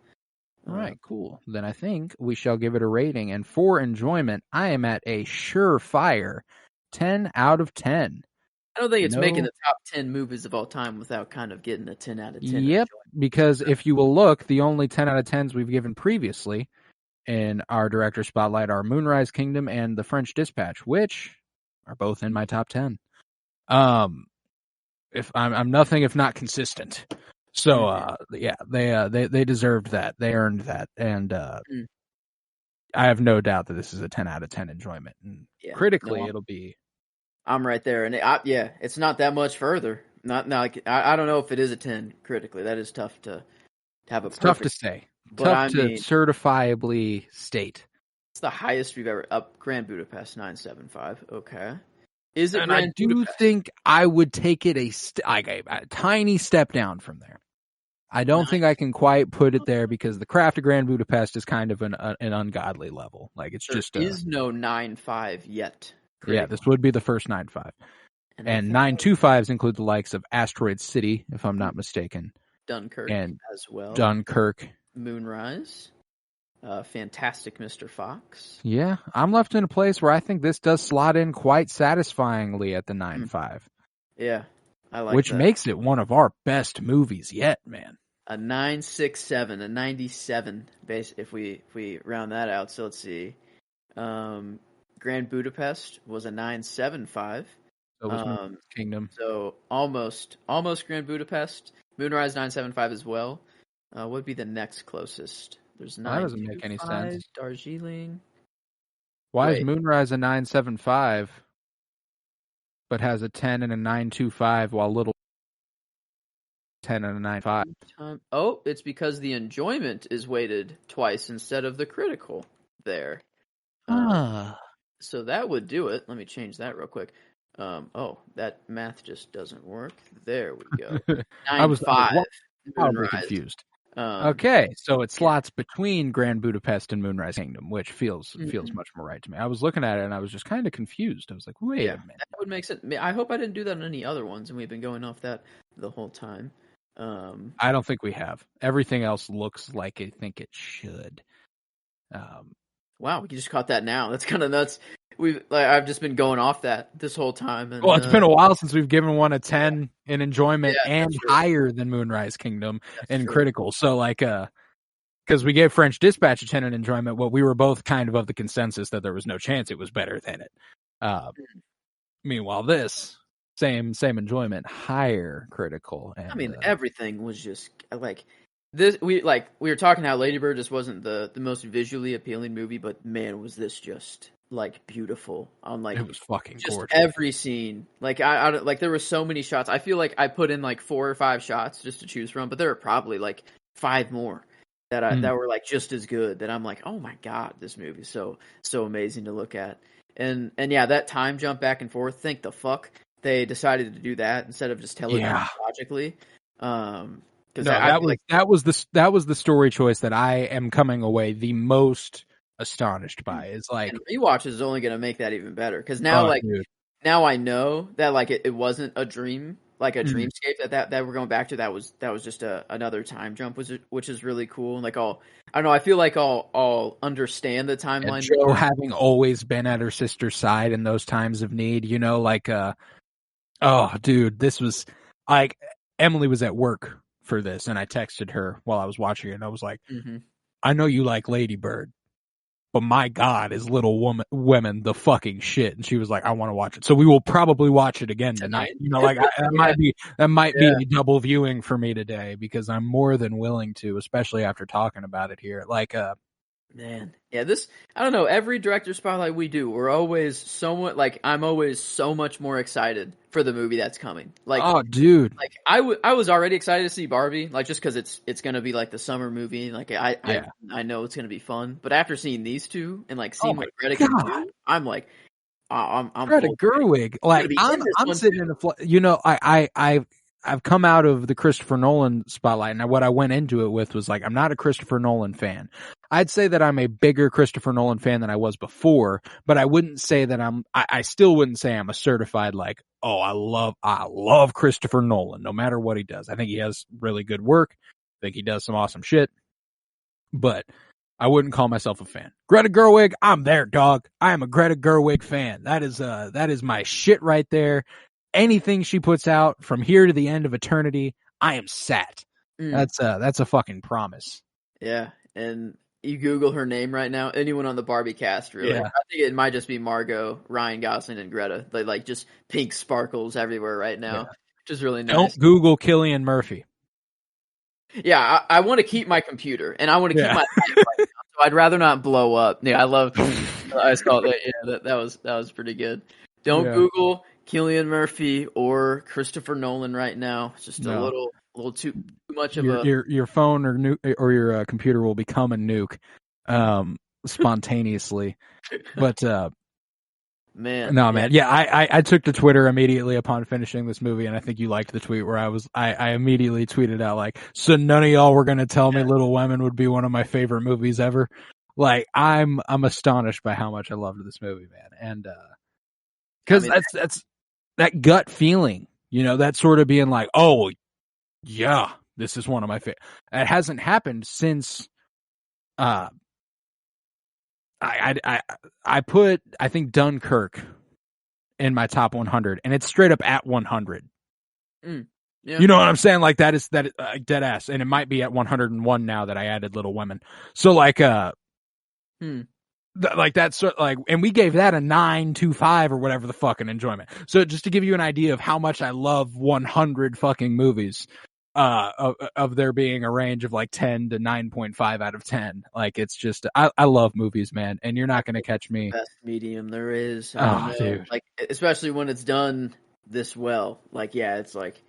All right, cool. Then I think we shall give it a rating. And for enjoyment, I am at a surefire 10 out of 10. I don't think it's making the top 10 movies of all time without kind of getting a 10 out of 10. Yep, because if you will look, the only 10 out of 10s we've given previously in our director spotlight are Moonrise Kingdom and The French Dispatch, which are both in my top 10. If I'm nothing if not consistent. So they deserved that. They earned that. And I have no doubt that this is a 10 out of 10 enjoyment. And critically it'll be. I'm right there, and it's not that much further. I don't know if it is a 10 critically. That is tough to have a. It's tough to say. Tough to certifiably state. It's the highest we've ever up. Grand Budapest 975. Okay, is it? And Grand I do Budapest? think I would take it a tiny step down from there. I don't think I can quite put it there because the Craft of Grand Budapest is kind of an ungodly level. Like it's there is no 9.5 yet. Yeah, this would be the first 9.5. And 9.25s include the likes of Asteroid City, if I'm not mistaken. Dunkirk and as well. Dunkirk. Moonrise. Fantastic Mr. Fox. Yeah, I'm left in a place where I think this does slot in quite satisfyingly at the 9.5. Yeah, I like which that. Makes it one of our best movies yet, man. A 9.67, a 97, if we round that out. So let's see. Grand Budapest was a 9.75. So was Kingdom. So almost Grand Budapest. Moonrise 9.75 as well. What would be the next closest? There's 9. That doesn't make any sense. 𝗏𝗏𝗏𝗏. Why is Moonrise a 9.75, but has a 10 and a 9.25, while Little 10 and a 9.5? Oh, it's because the enjoyment is weighted twice instead of the critical there. So that would do it. Let me change that real quick. That math just doesn't work. There we go. 9.5. Probably confused. Okay, so it slots between Grand Budapest and Moonrise Kingdom, which feels much more right to me. I was looking at it and I was just kind of confused. I was like, wait a minute. That would make sense. I hope I didn't do that on any other ones, and we've been going off that the whole time. I don't think we have. Everything else looks like I think it should. Wow, we just caught that now. That's kind of nuts. I've just been going off that this whole time. And, it's been a while since we've given one a 10 in enjoyment and higher than Moonrise Kingdom in critical. So because we gave French Dispatch a 10 in enjoyment, we were both kind of the consensus that there was no chance it was better than it. Meanwhile, this same enjoyment, higher critical. And, everything was just like this. We were talking how Lady Bird just wasn't the most visually appealing movie, but man, was this just beautiful on it was fucking just gorgeous. Every scene. I there were so many shots. I feel like I put in 4 or 5 shots just to choose from, but there were probably 5 more that were just as good, that I'm oh my god, this movie is so amazing to look at. And that time jump back and forth, think the fuck they decided to do that instead of just telling it logically. That was the story choice that I am coming away the most astonished by. Is and rewatch is only going to make that even better, because now now I know that it wasn't a dream, a dreamscape that we're going back to. That was just another time jump, which is really cool. And I don't know, I feel like I'll understand the timeline. And Jo having always been at her sister's side in those times of need, oh dude, this was Emily was at work for this, and I texted her while I was watching it, and I was like, I know you like Lady Bird, but my God, is Little Women the fucking shit? And she was like, I want to watch it. So we will probably watch it again tonight. That might be a double viewing for me today, because I'm more than willing to, especially after talking about it here. Man, yeah, I don't know, every director spotlight we do, we're always somewhat, I'm always so much more excited for the movie that's coming. Oh, dude. I was already excited to see Barbie, just because it's going to be the summer movie. I know it's going to be fun. But after seeing these two and seeing what Greta can do, I'm I'm Greta Gerwig. I'm sitting in the I've come out of the Christopher Nolan spotlight, and what I went into it with was I'm not a Christopher Nolan fan. I'd say that I'm a bigger Christopher Nolan fan than I was before, but I wouldn't say that I still wouldn't say I'm a certified I love Christopher Nolan no matter what he does. I think he has really good work. I think he does some awesome shit, but I wouldn't call myself a fan. Greta Gerwig, I'm there, dog. I am a Greta Gerwig fan. That is my shit right there. anything she puts out from here to the end of eternity, I am sat. That's a fucking promise. Yeah, and you Google her name right now, anyone on the Barbie cast, really. Yeah. I think it might just be Margot, Ryan Gosling, and Greta. They like just pink sparkles everywhere right now, which is really nice. Don't Google Cillian Murphy. Yeah, I want to keep my computer, and I want to keep my life right now, so I'd rather not blow up. Yeah, I love. I saw that. Yeah, that was pretty good. Don't Google Cillian Murphy or Christopher Nolan right now. It's just a little too much of your phone or your computer will become a nuke, spontaneously. But man, yeah, I took to Twitter immediately upon finishing this movie, and I think you liked the tweet where I immediately tweeted out like, so none of y'all were gonna tell me Little Women would be one of my favorite movies ever. Like I'm astonished by how much I loved this movie, man, and because that's that gut feeling, that sort of being like, oh yeah, this is one of my favorite. It hasn't happened since I put, I think, Dunkirk in my top 100, and it's straight up at 100. Yeah. You know what I'm saying? Like that is dead ass, and it might be at 101 now that I added Little Women. So like like that's like, and we gave that a 9.25 or whatever the fucking enjoyment. So just to give you an idea of how much I love 100 fucking movies. Of there being a range of like 10 to 9.5 out of 10. Like it's just, I love movies, man, and you're not going to catch me. Best medium there is. Dude. Like, especially when it's done this well. Like, yeah, it's like,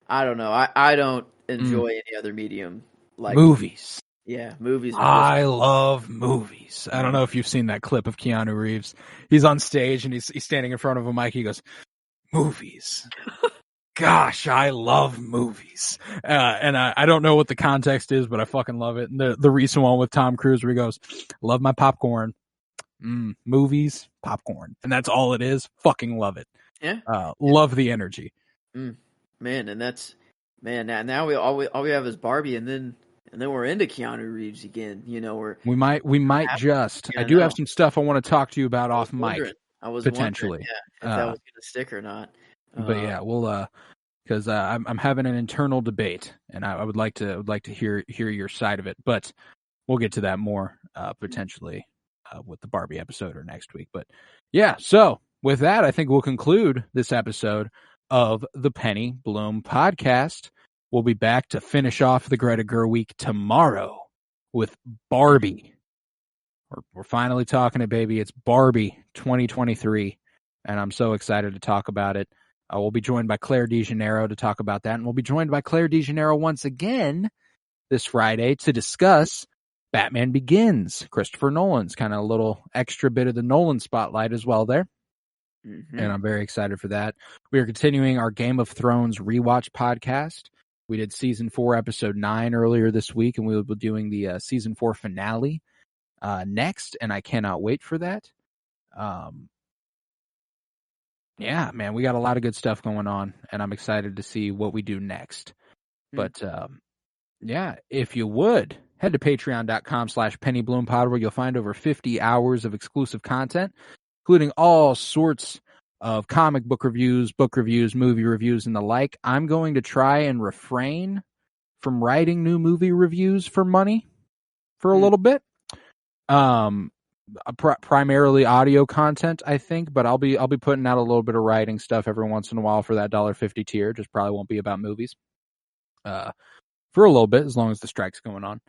I don't know. I don't enjoy any other medium. Like movies. Yeah, movies. I love movies. I don't know if you've seen that clip of Keanu Reeves. He's on stage and he's standing in front of a mic. He goes, movies. Gosh, I love movies. And I don't know what the context is, but I fucking love it. And the recent one with Tom Cruise where he goes, love my popcorn. Movies, popcorn. And that's all it is. Fucking love it. Yeah. Love the energy. Man, and that's, man, now all we have is Barbie, and then we're into Keanu Reeves again. We might just. I do have some stuff I want to talk to you about off mic. I was potentially if that was going to stick or not. But yeah, we'll because I'm having an internal debate, and I would like to hear your side of it. But we'll get to that more potentially with the Barbie episode or next week. But yeah, so with that, I think we'll conclude this episode of the Penny Bloom podcast. We'll be back to finish off the Greta Ger-week tomorrow with Barbie. We're finally talking it, baby. It's Barbie 2023, and I'm so excited to talk about it. We'll be joined by Claire DeJaneiro to talk about that, and we'll be joined by Claire DeJaneiro once again this Friday to discuss Batman Begins, Christopher Nolan's, kind of a little extra bit of the Nolan spotlight as well there. And I'm very excited for that. We are continuing our Game of Thrones rewatch podcast. We did season 4, episode 9 earlier this week, and we will be doing the season 4 finale next, and I cannot wait for that. Yeah, man, we got a lot of good stuff going on, and I'm excited to see what we do next. But yeah, if you would, head to patreon.com/PennyBloomPod, where you'll find over 50 hours of exclusive content, including all sorts of comic book reviews, movie reviews, and the like. I'm going to try and refrain from writing new movie reviews for money for a little bit. Primarily audio content, I think, but I'll be putting out a little bit of writing stuff every once in a while for that $1.50 tier. Just probably won't be about movies for a little bit, as long as the strike's going on.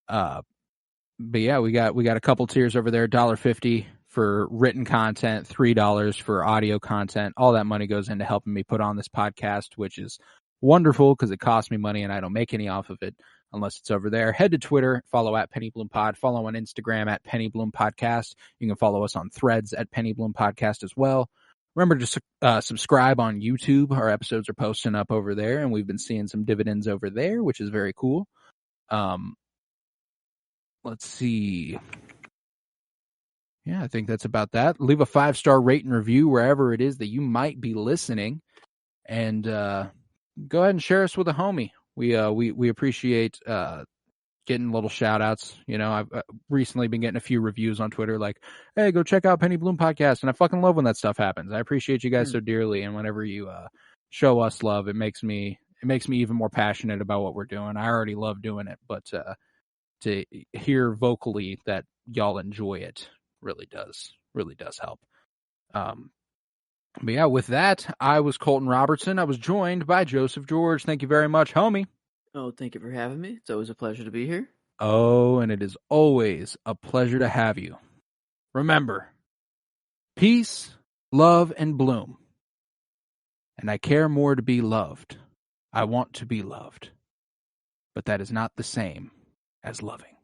But yeah, we got a couple tiers over there. $1.50 for written content, $3 for audio content. All that money goes into helping me put on this podcast, which is wonderful because it costs me money and I don't make any off of it unless it's over there. Head to Twitter, follow at Penny Bloom Pod, follow on Instagram at Penny Bloom Podcast. You can follow us on Threads at Penny Bloom Podcast as well. Remember to subscribe on YouTube. Our episodes are posting up over there, and we've been seeing some dividends over there, which is very cool. Let's see. Yeah, I think that's about that. Leave a 5-star rate and review wherever it is that you might be listening, and go ahead and share us with a homie. We appreciate getting little shout outs. I've recently been getting a few reviews on Twitter like, hey, go check out Penny Bloom Podcast. And I fucking love when that stuff happens. I appreciate you guys so dearly. And whenever you show us love. It makes me even more passionate about what we're doing. I already love doing it, but to hear vocally that y'all enjoy it really does help. But yeah, with that, I was Colton Robertson. I was joined by Joseph George. Thank you very much, homie. Oh, thank you for having me. It's always a pleasure to be here. Oh, and it is always a pleasure to have you. Remember, peace, love, and bloom. And I care more to be loved. I want to be loved. But that is not the same as loving.